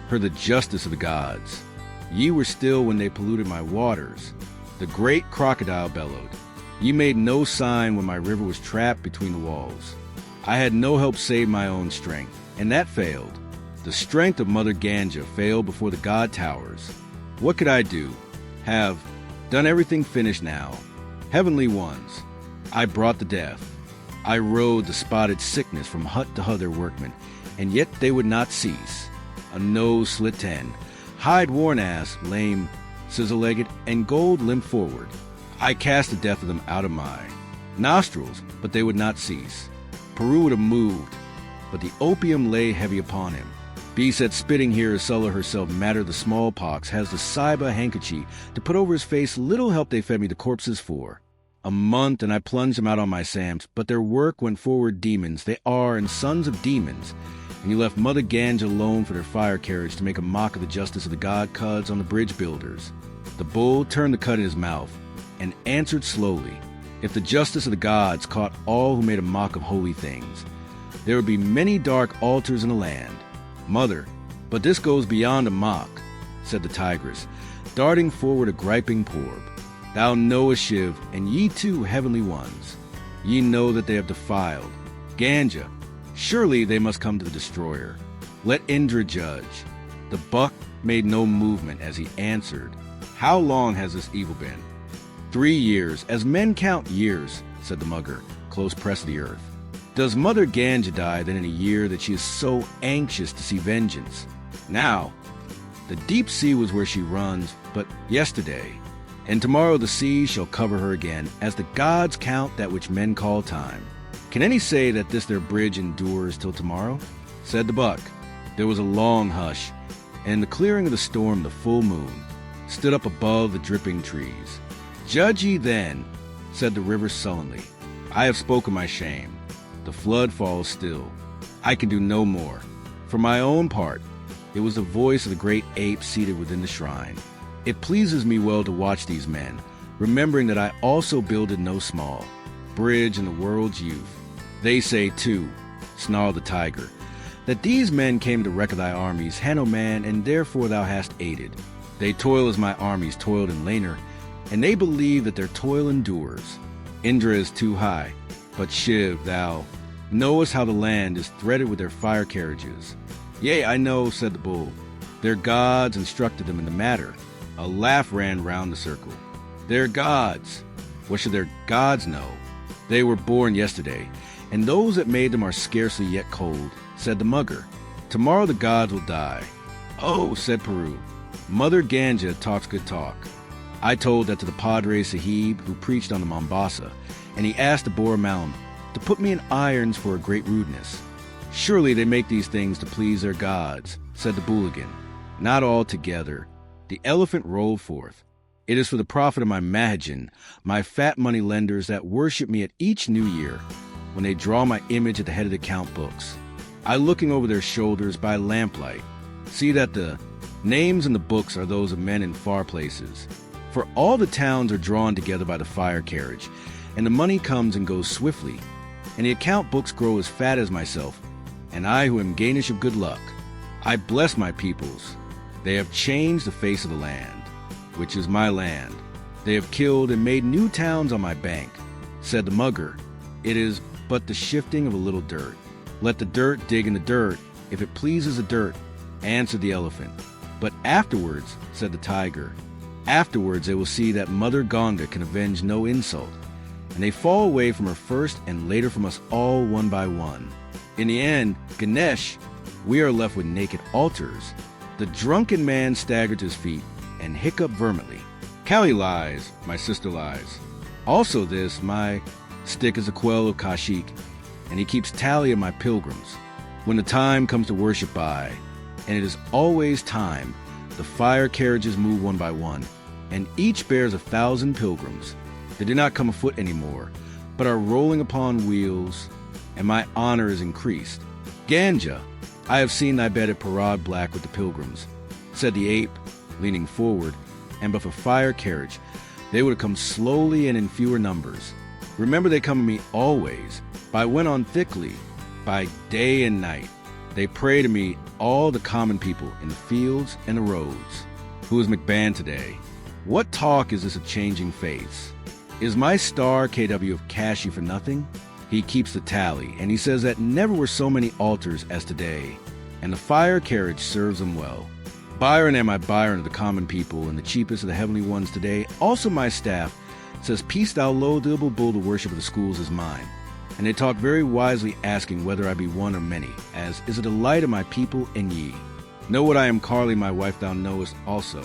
her the justice of the gods. Ye were still when they polluted my waters. The great crocodile bellowed. Ye made no sign when my river was trapped between the walls. I had no help save my own strength, and that failed. The strength of Mother Ganga failed before the god towers. What could I do? Have done everything finished now. Heavenly ones, I brought the death. I rode the spotted sickness from hut to hut their workmen, and yet they would not cease. A nose slit 10, hide worn ass, lame, scissor-legged, and gold limped forward. I cast the death of them out of my nostrils, but they would not cease. Peru would have moved, but the opium lay heavy upon him. B said spitting here Sulla herself mattered the smallpox, has the Saiba handkerchief to put over his face, little help they fed me the corpses for. A month and I plunged them out on my Sams, but their work went forward demons, they are, and sons of demons. And you left Mother Ganga alone for their fire carriage to make a mock of the justice of the god cuds on the bridge builders. The bull turned the cud in his mouth and answered slowly, if the justice of the gods caught all who made a mock of holy things, there would be many dark altars in the land. Mother, but this goes beyond a mock, said the tigress, darting forward a griping porb. Thou knowest, Shiv, and ye too, heavenly ones. Ye know that they have defiled Ganga. Surely they must come to the destroyer. Let Indra judge. The buck made no movement as he answered, how long has this evil been? 3 years, as men count years, said the mugger, close pressed to the earth. Does Mother Ganga die then in a year that she is so anxious to see vengeance? Now, the deep sea was where she runs, but yesterday, and tomorrow the sea shall cover her again, as the gods count that which men call time. Can any say that this their bridge endures till tomorrow? Said the buck. There was a long hush, and in the clearing of the storm the full moon stood up above the dripping trees. Judge ye then, said the river sullenly. I have spoken my shame. The flood falls still. I can do no more. For my own part, it was the voice of the great ape seated within the shrine. It pleases me well to watch these men, remembering that I also builded no small bridge in the world's youth. They say, too, snarled the tiger, that these men came to wreck thy armies, Hanno man, and therefore thou hast aided. They toil as my armies toiled in Laner, and they believe that their toil endures. Indra is too high, but Shiv, thou knowest how the land is threaded with their fire carriages. Yea, I know, said the bull. Their gods instructed them in the matter. A laugh ran round the circle. Their gods! What should their gods know? They were born yesterday, and those that made them are scarcely yet cold, said the mugger. Tomorrow the gods will die. Oh, said Peru, Mother Ganga talks good talk. I told that to the Padre Sahib who preached on the Mombasa, and he asked the Bora Mountain to put me in irons for a great rudeness. Surely they make these things to please their gods, said the Booligan. Not altogether. The elephant rolled forth. It is for the profit of my Mahajan, my fat money lenders that worship me at each new year, when they draw my image at the head of the count books. I, looking over their shoulders by lamplight, see that the names in the books are those of men in far places. For all the towns are drawn together by the fire carriage, and the money comes and goes swiftly, and the account books grow as fat as myself, and I who am gainish of good luck. I bless my peoples. They have changed the face of the land, which is my land. They have killed and made new towns on my bank. Said the mugger, it is but the shifting of a little dirt. Let the dirt dig in the dirt, if it pleases the dirt, answered the elephant. But afterwards, said the tiger, afterwards they will see that Mother Ganga can avenge no insult, and they fall away from her first and later from us all one by one. In the end, Ganesh, we are left with naked altars. The drunken man staggered to his feet and hiccuped vehemently. Kali lies, my sister lies. Also this, my stick is a quell of Kashik, and he keeps tally of my pilgrims. When the time comes to worship by, and it is always time, the fire carriages move one by one, and each bears 1,000 pilgrims. They do not come afoot anymore, but are rolling upon wheels, and my honor is increased. Ganga, I have seen thy bed at Parad Black with the pilgrims, said the ape, leaning forward, and but for fire carriage, they would have come slowly and in fewer numbers. Remember they come to me always, by when on thickly, by day and night. They pray to me, all the common people in the fields and the roads. Who is McBan today? What talk is this of changing faiths? Is my star KW of Kashi for nothing? He keeps the tally, and he says that never were so many altars as today, and the fire carriage serves them well. Byron am I Byron of the common people, and the cheapest of the heavenly ones today. Also my staff says, peace thou low double bull, the worship of the schools is mine. And they talk very wisely, asking whether I be one or many, as is a delight of my people and ye. Know what I am, Carly, my wife, thou knowest also.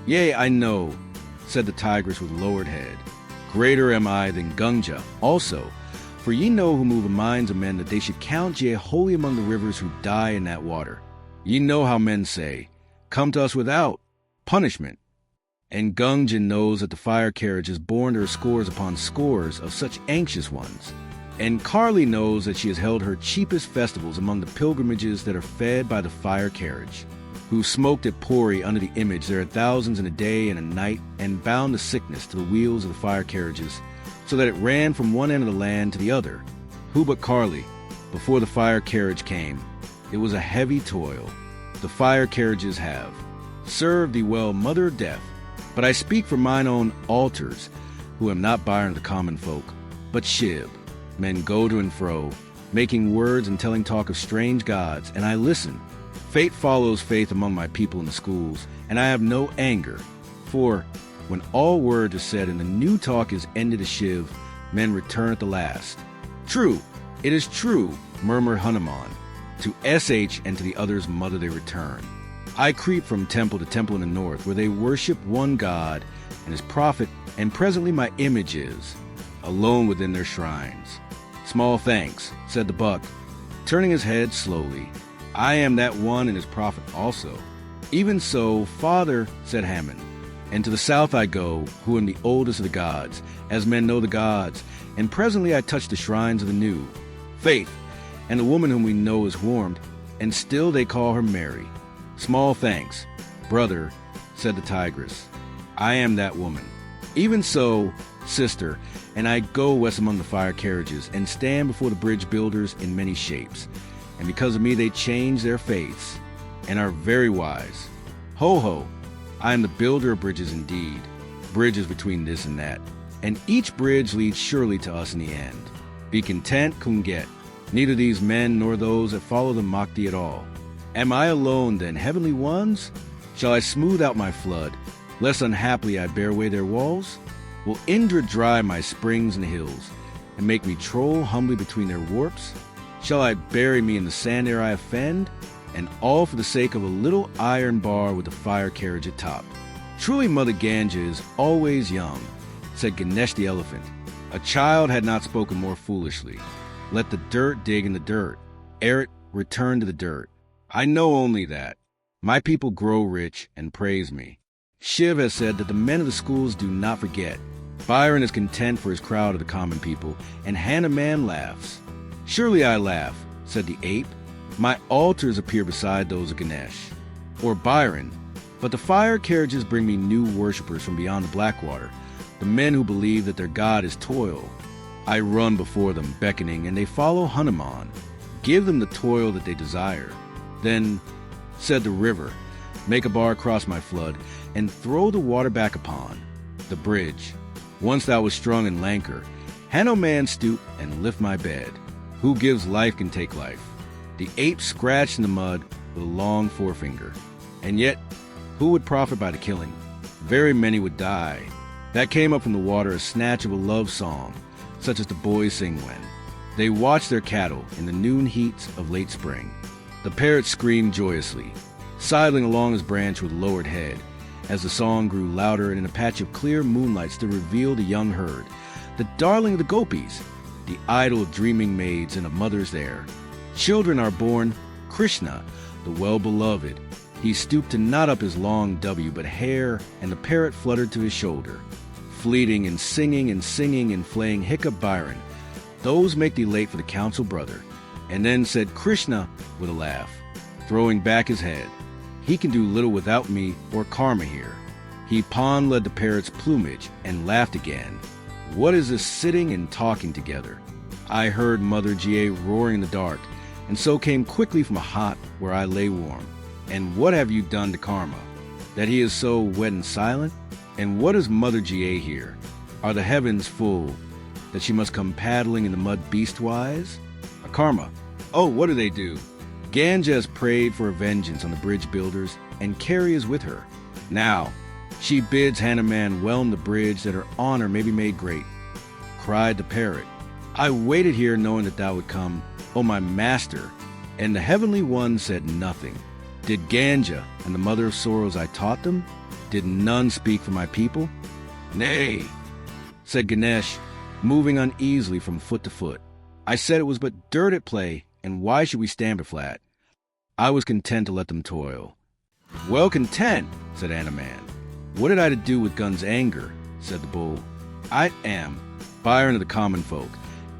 Yea, I know, said the tigress with lowered head. Greater am I than Gunja, also, for ye know who move the minds of men that they should count ye holy among the rivers who die in that water. Ye know how men say, come to us without punishment. And Gunja knows that the fire carriage is borne to her scores upon scores of such anxious ones. And Carly knows that she has held her cheapest festivals among the pilgrimages that are fed by the fire carriage, who smoked at Puri under the image there are thousands in a day and a night, and bound the sickness to the wheels of the fire carriages, so that it ran from one end of the land to the other. Who but Carly, before the fire carriage came? It was a heavy toil. The fire carriages have served thee well, mother of death. But I speak for mine own altars, who am not Byron of the common folk, but Shiv. Men go to and fro, making words and telling talk of strange gods, and I listen. Fate follows faith among my people in the schools, and I have no anger. For when all words are said and the new talk is ended to Shiv, men return at the last. True, It is true, murmured Hanuman. To SH and to the others mother they return. I creep from temple to temple in the north, where they worship one God and his prophet, and presently my image is, alone within their shrines. Small thanks, said the buck, turning his head slowly. I am that one and his prophet also. Even so, father, said Hammond, and to the south I go, who am the oldest of the gods, as men know the gods, and presently I touch the shrines of the new. Faith, and the woman whom we know is warmed, and still they call her Mary. Small thanks, brother, said the tigress. I am that woman. Even so, sister, and I go west among the fire carriages, and stand before the bridge builders in many shapes, and because of me they change their faiths, and are very wise. Ho ho, I am the builder of bridges indeed, bridges between this and that, and each bridge leads surely to us in the end. Be content, Kunget. Neither these men nor those that follow them mock thee at all. Am I alone, then, heavenly ones? Shall I smooth out my flood, lest unhappily I bear away their walls? Will Indra dry my springs and hills, and make me troll humbly between their warps? Shall I bury me in the sand ere I offend? And all for the sake of a little iron bar with a fire carriage atop. Truly Mother Ganga is always young, said Ganesh the elephant. A child had not spoken more foolishly. Let the dirt dig in the dirt, ere it return to the dirt. I know only that. My people grow rich and praise me. Shiv has said that the men of the schools do not forget. Byron is content for his crowd of the common people, and Hanuman laughs. Surely I laugh, said the ape. My altars appear beside those of Ganesh, or Byron, but the fire carriages bring me new worshippers from beyond the Blackwater, the men who believe that their god is toil. I run before them, beckoning, and they follow Hanuman. Give them the toil that they desire. Then, said the river, make a bar across my flood, and throw the water back upon the bridge. Once thou was strong and lanker, Hanuman stoop and lift my bed. Who gives life can take life. The ape scratched in the mud with a long forefinger. And yet, who would profit by the killing? Very many would die. That came up from the water a snatch of a love song, such as the boys sing when they watch their cattle in the noon heats of late spring. The parrot screamed joyously, sidling along his branch with lowered head, as the song grew louder and in a patch of clear moonlight stood revealed a young herd, the darling of the gopis, the idol of dreaming maids and of mothers there. Children are born, Krishna, the well-beloved. He stooped to knot up his long W, but hair, and the parrot fluttered to his shoulder. Fleeting and singing and flaying hiccup Byron. Those make thee late for the council, brother. And then said Krishna with a laugh, throwing back his head. He can do little without me or karma here. He pawn-led the parrot's plumage and laughed again. What is this sitting and talking together? I heard Mother Ga roaring in the dark, and so came quickly from a hot where I lay warm. And what have you done to karma, that he is so wet and silent? And what is Mother Ga here? Are the heavens full, that she must come paddling in the mud beastwise? A karma. Oh, what do they do? Ganga has prayed for a vengeance on the bridge builders, and Carrie is with her. Now, she bids Hanuman whelm the bridge that her honor may be made great. Cried the parrot, I waited here knowing that thou would come, O my master. And the heavenly one said nothing. Did Ganga and the mother of sorrows I taught them? Did none speak for my people? Nay, said Ganesh, moving uneasily from foot to foot. I said it was but dirt at play, and why should we stamp it flat? I was content to let them toil. Well content, said Hanuman. What had I to do with Gun's anger? Said the bull. I am Byron of the common folk,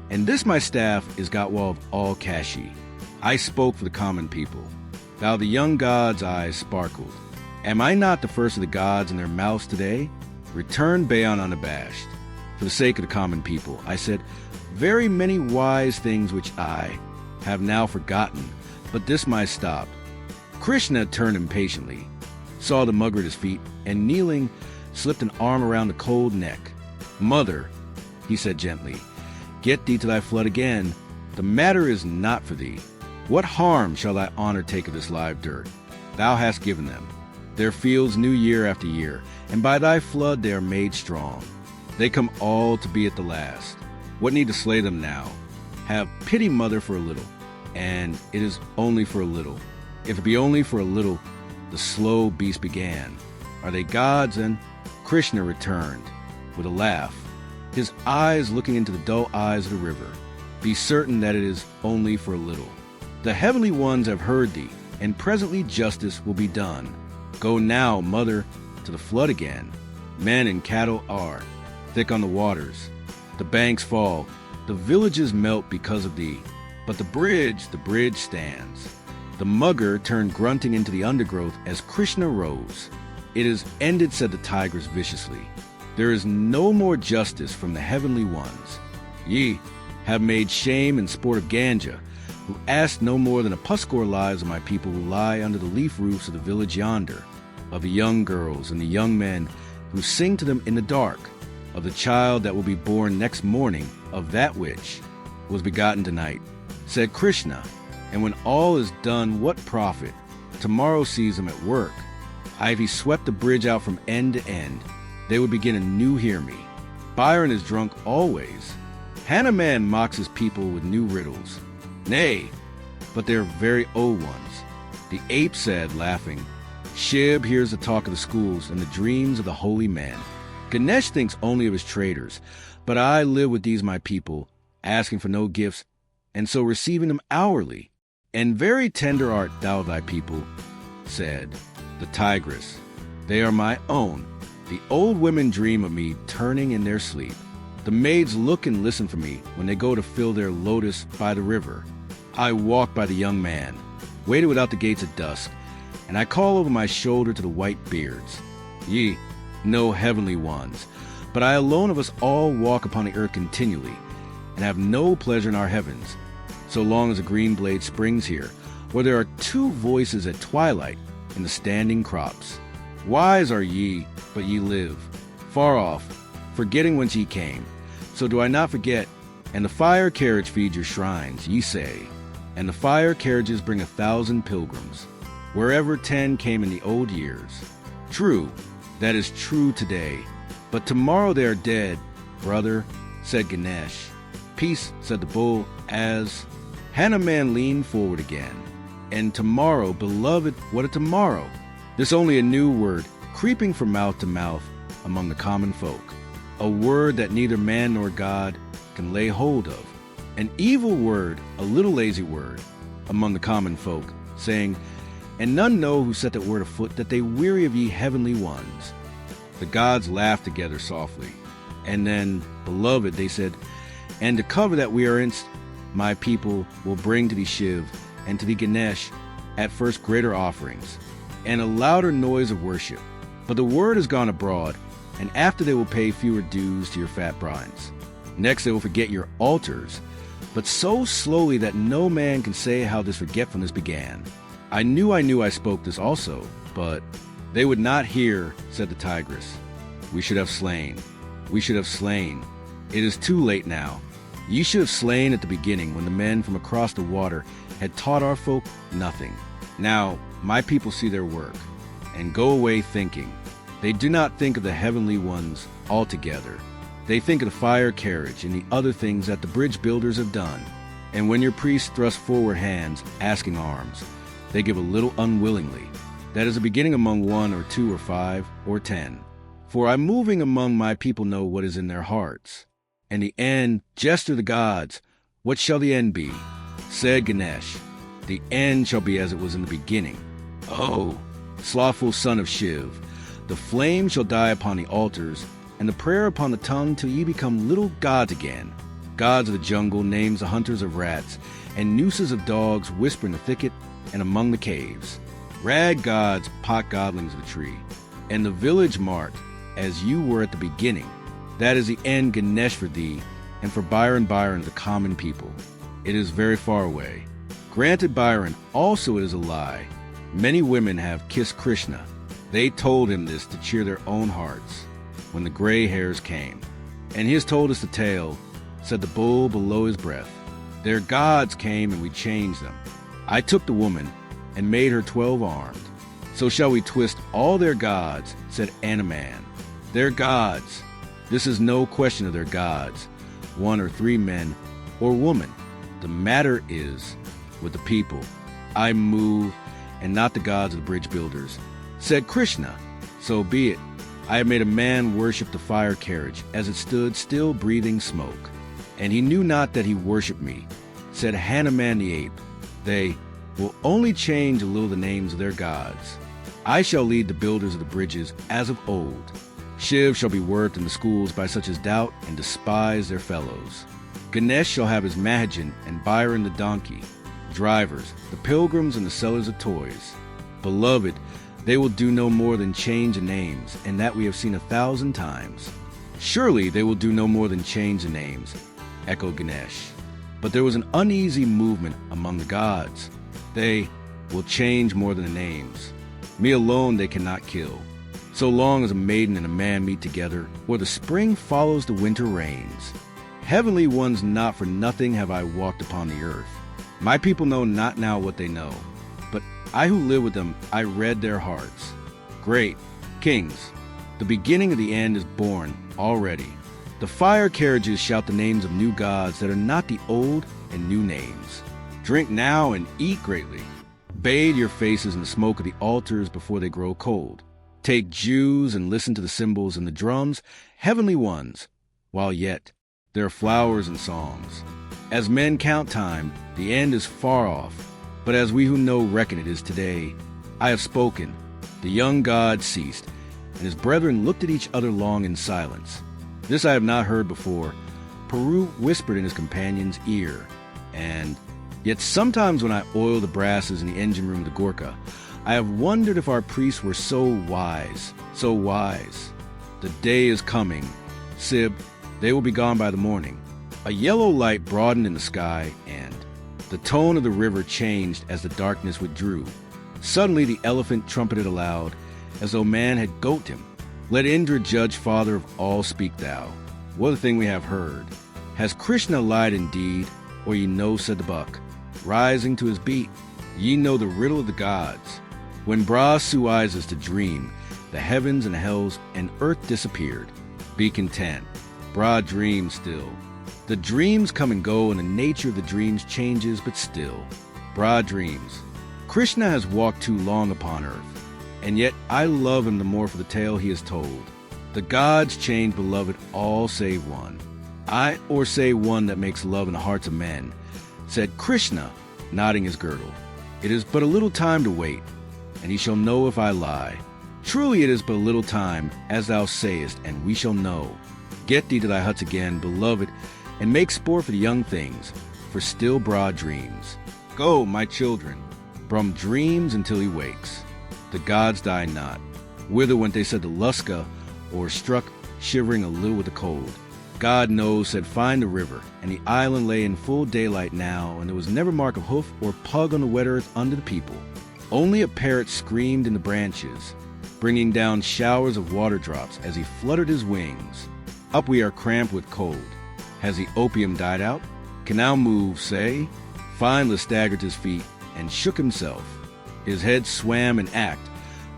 and this my staff is Gotwal of all Kashi. I spoke for the common people. Thou the young god's eyes sparkled. Am I not the first of the gods in their mouths today? Returned Bayon unabashed. For the sake of the common people, I said very many wise things which I have now forgotten, but this my stopped. Krishna turned impatiently, saw the mugger at his feet, and kneeling, slipped an arm around the cold neck. Mother, he said gently, get thee to thy flood again. The matter is not for thee. What harm shall thy honor take of this live dirt? Thou hast given them their fields new year after year, and by thy flood they are made strong. They come all to be at the last. What need to slay them now? Have pity, mother, for a little, and it is only for a little. If it be only for a little, the slow beast began. Are they gods? And Krishna returned with a laugh, his eyes looking into the dull eyes of the river. Be certain that it is only for a little. The heavenly ones have heard thee, and presently justice will be done. Go now, mother, to the flood again. Men and cattle are thick on the waters. The banks fall, the villages melt because of thee. But the bridge stands. The mugger turned grunting into the undergrowth as Krishna rose. It is ended, said the tigress viciously. There is no more justice from the heavenly ones. Ye have made shame and sport of Ganja, who ask no more than a puscore lives of my people who lie under the leaf roofs of the village yonder, of the young girls and the young men who sing to them in the dark, of the child that will be born next morning, of that which was begotten tonight, said Krishna. And when all is done, what profit? Tomorrow sees them at work. Ivy swept the bridge out from end to end. They would begin anew, hear me. Byron is drunk always. Hanuman mocks his people with new riddles. Nay, but they're very old ones. The ape said, laughing, Shiv hears the talk of the schools and the dreams of the holy men. Ganesh thinks only of his traders, but I live with these my people, asking for no gifts, and so receiving them hourly. And very tender art thou thy people, said the tigress. They are my own. The old women dream of me turning in their sleep. The maids look and listen for me when they go to fill their lotus by the river. I walk by the young man, waited without the gates at dusk, and I call over my shoulder to the white beards. Ye, no heavenly ones, but I alone of us all walk upon the earth continually, and have no pleasure in our heavens, so long as a green blade springs here, where there are two voices at twilight in the standing crops. Wise are ye, but ye live far off, forgetting whence ye came. So do I not forget, and the fire carriage feeds your shrines, ye say, and the fire carriages bring 1,000 pilgrims, wherever 10 came in the old years. True, that is true today, but tomorrow they are dead, brother, said Ganesh. Peace, said the bull, as Hanuman leaned forward again. And tomorrow, beloved, what a tomorrow! This only a new word, creeping from mouth to mouth among the common folk. A word that neither man nor God can lay hold of. An evil word, a little lazy word, among the common folk, saying, and none know who set that word afoot, that they weary of ye heavenly ones. The gods laughed together softly. And then, beloved, they said, and to cover that we are in, my people will bring to thee Shiv and to thee Ganesh at first greater offerings, and a louder noise of worship. But the word has gone abroad, and after they will pay fewer dues to your fat brines. Next they will forget your altars, but so slowly that no man can say how this forgetfulness began. I knew I spoke this also, but they would not hear, said the tigress. We should have slain. We should have slain. It is too late now. Ye should have slain at the beginning, when the men from across the water had taught our folk nothing. Now my people see their work, and go away thinking. They do not think of the heavenly ones altogether. They think of the fire carriage and the other things that the bridge builders have done. And when your priests thrust forward hands, asking alms, they give a little unwillingly. That is a beginning among 1 or 2 or 5 or 10. For I moving among my people know what is in their hearts. And the end, gesture the gods, what shall the end be? Said Ganesh, the end shall be as it was in the beginning. Oh, slothful son of Shiv, the flame shall die upon the altars, and the prayer upon the tongue till ye become little gods again. Gods of the jungle, names the hunters of rats, and nooses of dogs whisper in the thicket and among the caves. Rag gods, pot godlings of the tree, and the village marked as you were at the beginning. That is the end, Ganesh, for thee, and for Byron the common people. It is very far away. Granted, Byron, also it is a lie. Many women have kissed Krishna. They told him this to cheer their own hearts when the gray hairs came. And he has told us the tale, said the bull below his breath. Their gods came and we changed them. I took the woman and made her 12-armed. So shall we twist all their gods, said Hanuman. Their gods. This is no question of their gods, 1 or 3 men or woman. The matter is, with the people, I move, and not the gods of the bridge builders. Said Krishna, so be it. I have made a man worship the fire carriage as it stood still breathing smoke. And he knew not that he worshipped me. Said Hanuman the ape, they will only change a little the names of their gods. I shall lead the builders of the bridges as of old. Shiv shall be worked in the schools by such as doubt and despise their fellows. Ganesh shall have his Mahajan and Byron the donkey, drivers, the pilgrims and the sellers of toys. Beloved, they will do no more than change the names, and that we have seen 1,000 times. Surely they will do no more than change the names, echoed Ganesh. But there was an uneasy movement among the gods. They will change more than the names. Me alone they cannot kill. So long as a maiden and a man meet together, or the spring follows the winter rains. Heavenly ones, not for nothing have I walked upon the earth. My people know not now what they know, but I who live with them, I read their hearts. Great kings, the beginning of the end is born already. The fire carriages shout the names of new gods that are not the old and new names. Drink now and eat greatly. Bathe your faces in the smoke of the altars before they grow cold. Take Jews and listen to the cymbals and the drums, heavenly ones, while yet there are flowers and songs. As men count time, the end is far off, but as we who know reckon it is today. I have spoken. The young god ceased, and his brethren looked at each other long in silence. This I have not heard before. Peru whispered in his companion's ear, and yet sometimes when I oil the brasses in the engine room of the Gorka, I have wondered if our priests were so wise, so wise. The day is coming. Sib, they will be gone by the morning. A yellow light broadened in the sky, and the tone of the river changed as the darkness withdrew. Suddenly the elephant trumpeted aloud, as though man had goat him. Let Indra, judge, father of all, speak thou. What a thing we have heard. Has Krishna lied indeed, or ye know, said the buck, rising to his beat, ye know the riddle of the gods. When Bra suizes to dream, the heavens and hells and earth disappeared. Be content. Bra dreams still. The dreams come and go, and the nature of the dreams changes, but still. Bra dreams. Krishna has walked too long upon earth, and yet I love him the more for the tale he has told. The gods change, beloved, all save one. Or say one that makes love in the hearts of men, said Krishna, nodding his girdle. It is but a little time to wait, and he shall know if I lie. Truly it is but a little time, as thou sayest, and we shall know. Get thee to thy huts again, beloved, and make sport for the young things, for still Bra dreams. Go, my children. Brahm dreams until he wakes. The gods die not. Whither went they, said the Luska, or struck, shivering a little with the cold. God knows, said find the river, and the island lay in full daylight now, and there was never mark of hoof or pug on the wet earth under the people. Only a parrot screamed in the branches, bringing down showers of water drops as he fluttered his wings. Up we are cramped with cold. Has the opium died out? Can now move, say? Fineless staggered to his feet and shook himself. His head swam in act,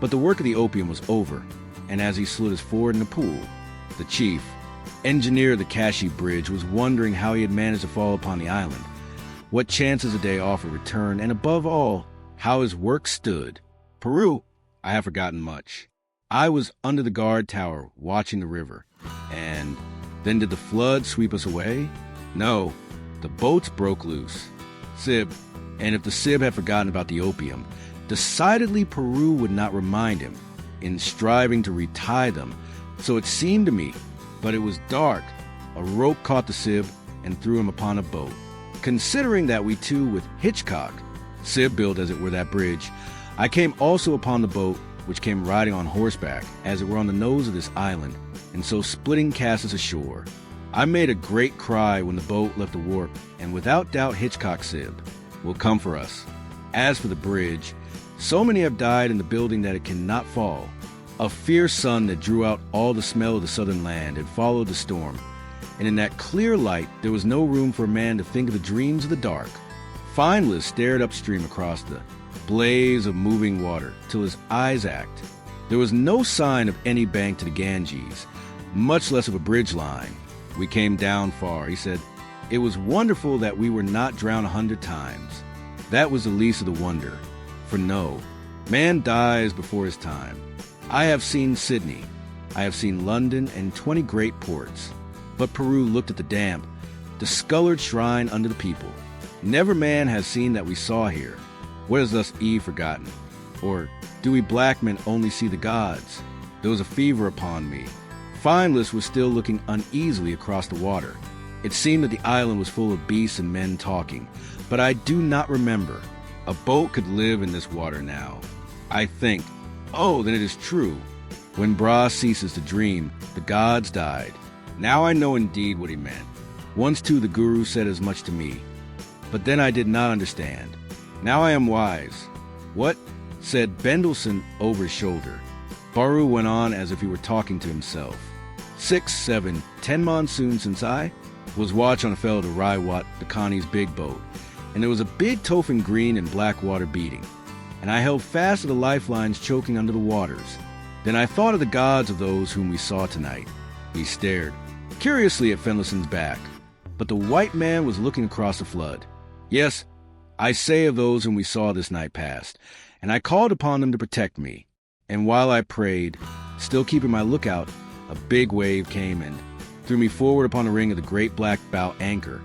but the work of the opium was over, and as he slid his forward in the pool, the chief, engineer of the Kashi Bridge, was wondering how he had managed to fall upon the island, what chances a day offered return, and above all, how his work stood. Peru, I have forgotten much. I was under the guard tower watching the river, and then did the flood sweep us away? No, the boats broke loose. Sib, and if the Sib had forgotten about the opium, decidedly Peru would not remind him in striving to retie them. So it seemed to me, but it was dark. A rope caught the Sib and threw him upon a boat. Considering that we too with Hitchcock, Sib built as it were that bridge, I came also upon the boat, which came riding on horseback, as it were on the nose of this island, and so splitting cast us ashore. I made a great cry when the boat left the warp, and without doubt Hitchcock Sib will come for us. As for the bridge, so many have died in the building that it cannot fall. A fierce sun that drew out all the smell of the southern land had followed the storm, and in that clear light there was no room for a man to think of the dreams of the dark. Fineless stared upstream across the blaze of moving water till his eyes ached. There was no sign of any bank to the Ganges, much less of a bridge line. We came down far. He said, It was wonderful that we were not drowned 100 times. That was the least of the wonder. For no, man dies before his time. I have seen Sydney, I have seen London and 20 great ports. But Peru looked at the damp, discolored shrine under the people. Never man has seen that we saw here. What has thus Eve forgotten? Or do we black men only see the gods? There was a fever upon me. Fineless was still looking uneasily across the water. It seemed that the island was full of beasts and men talking, but I do not remember. A boat could live in this water now. I think, oh, then it is true. When Bra ceases to dream, the gods died. Now I know indeed what he meant. Once too the Guru said as much to me. But then I did not understand. Now I am wise. What? Said Fenderson over his shoulder. Baru went on as if he were talking to himself. 6, 7, 10 monsoons since I was watch on a fellow to Raiwat, the Connie's big boat, and there was a big tofen green and black water beating, and I held fast to the lifelines choking under the waters. Then I thought of the gods of those whom we saw tonight. He stared curiously at Fenderson's back, but the white man was looking across the flood. Yes, I say of those whom we saw this night past, and I called upon them to protect me. And while I prayed, still keeping my lookout, a big wave came and threw me forward upon the ring of the great black bow anchor,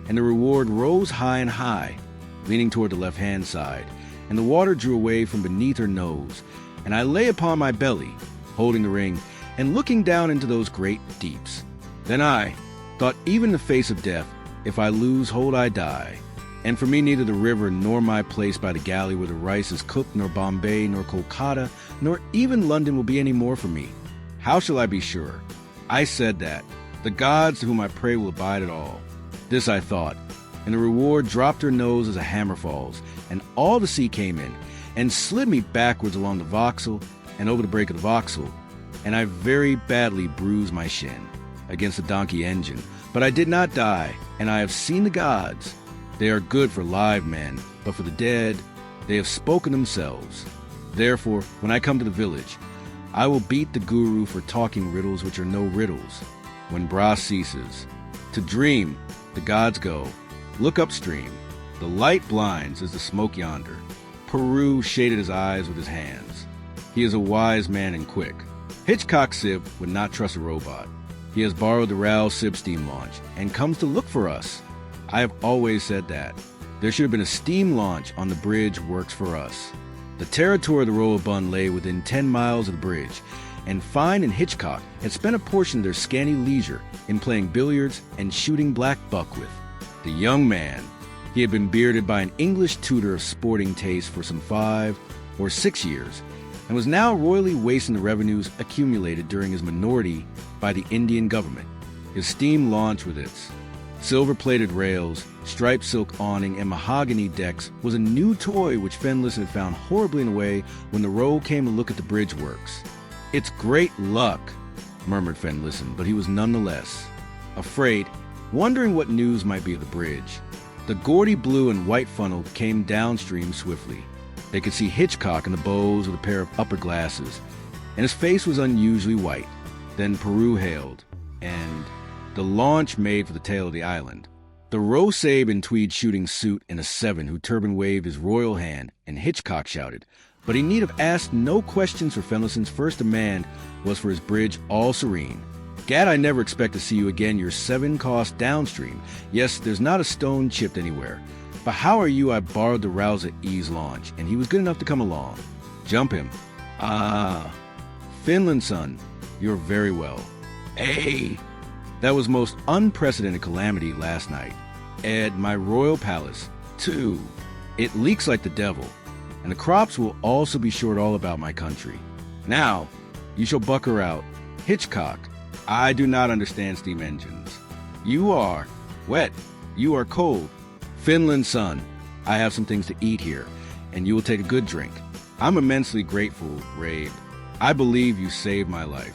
and the reward rose high and high, leaning toward the left-hand side, and the water drew away from beneath her nose, and I lay upon my belly, holding the ring, and looking down into those great deeps. Then I thought, even in the face of death, if I lose hold I die, and for me neither the river nor my place by the galley where the rice is cooked, nor Bombay, nor Kolkata, nor even London will be any more for me. How shall I be sure? I said that. The gods to whom I pray will abide it all. This I thought, and the reward dropped her nose as a hammer falls, and all the sea came in, and slid me backwards along the voxel, and over the break of the voxel, and I very badly bruised my shin against the donkey engine. But I did not die, and I have seen the gods. They are good for live men, but for the dead, they have spoken themselves. Therefore, when I come to the village, I will beat the Guru for talking riddles which are no riddles. When Bra ceases to dream, the gods go. Look upstream. The light blinds as the smoke yonder. Peru shaded his eyes with his hands. He is a wise man and quick. Hitchcock Sib would not trust a robot. He has borrowed the Raoul Sib steam launch and comes to look for us. I have always said that. There should have been a steam launch on the bridge works for us. The territory of the Royal Bun lay within 10 miles of the bridge, and Fine and Hitchcock had spent a portion of their scanty leisure in playing billiards and shooting black buck with. The young man, he had been bearded by an English tutor of sporting taste for some 5 or 6 years, and was now royally wasting the revenues accumulated during his minority by the Indian government. His steam launch with its silver-plated rails, striped silk awning, and mahogany decks was a new toy which Fenderson had found horribly in the way when the row came to look at the bridge works. "It's great luck," murmured Fenderson, but he was nonetheless afraid, wondering what news might be of the bridge. The gaudy blue and white funnel came downstream swiftly. They could see Hitchcock in the bows with a pair of upper glasses, and his face was unusually white. Then Peru hailed, and the launch made for the tail of the island. The Rosabe in tweed shooting suit and a 7 who turban waved his royal hand, and Hitchcock shouted, but he need have asked no questions, for Fenderson's first demand was for his bridge all serene. "Gad, I never expect to see you again, your 7 cost downstream. Yes, there's not a stone chipped anywhere. But how are you? I borrowed the Rouser E's launch, and he was good enough to come along. Jump him." "Ah, Finland, son, you're very well." "Hey, that was most unprecedented calamity last night. Ed, my royal palace, too. It leaks like the devil, and the crops will also be short all about my country. Now, you shall buck her out. Hitchcock, I do not understand steam engines. You are wet, you are cold. Finland, son, I have some things to eat here, and you will take a good drink. I'm immensely grateful, raved. I believe you saved my life."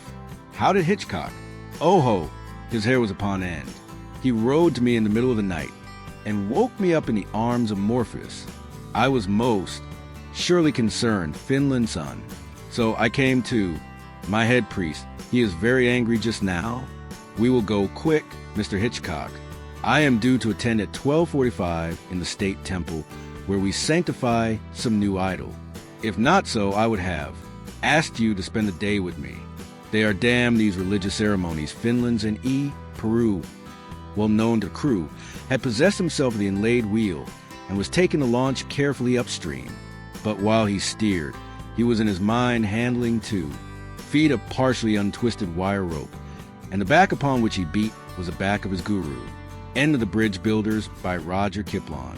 "How did Hitchcock?" "Oh ho, his hair was upon end. He rode to me in the middle of the night, and woke me up in the arms of Morpheus. I was most surely concerned, Finland, son. So I came to my head priest. He is very angry just now. We will go quick, Mr. Hitchcock. I am due to attend at 12:45 in the state temple, where we sanctify some new idol. If not so, I would have asked you to spend the day with me. They are damned, these religious ceremonies. Finland's and Peru, well known to the crew, had possessed himself of the inlaid wheel and was taking the launch carefully upstream. But while he steered, he was in his mind handling two feet of partially untwisted wire rope, and the back upon which he beat was the back of his guru, End of the Bridge Builders by Rudyard Kipling.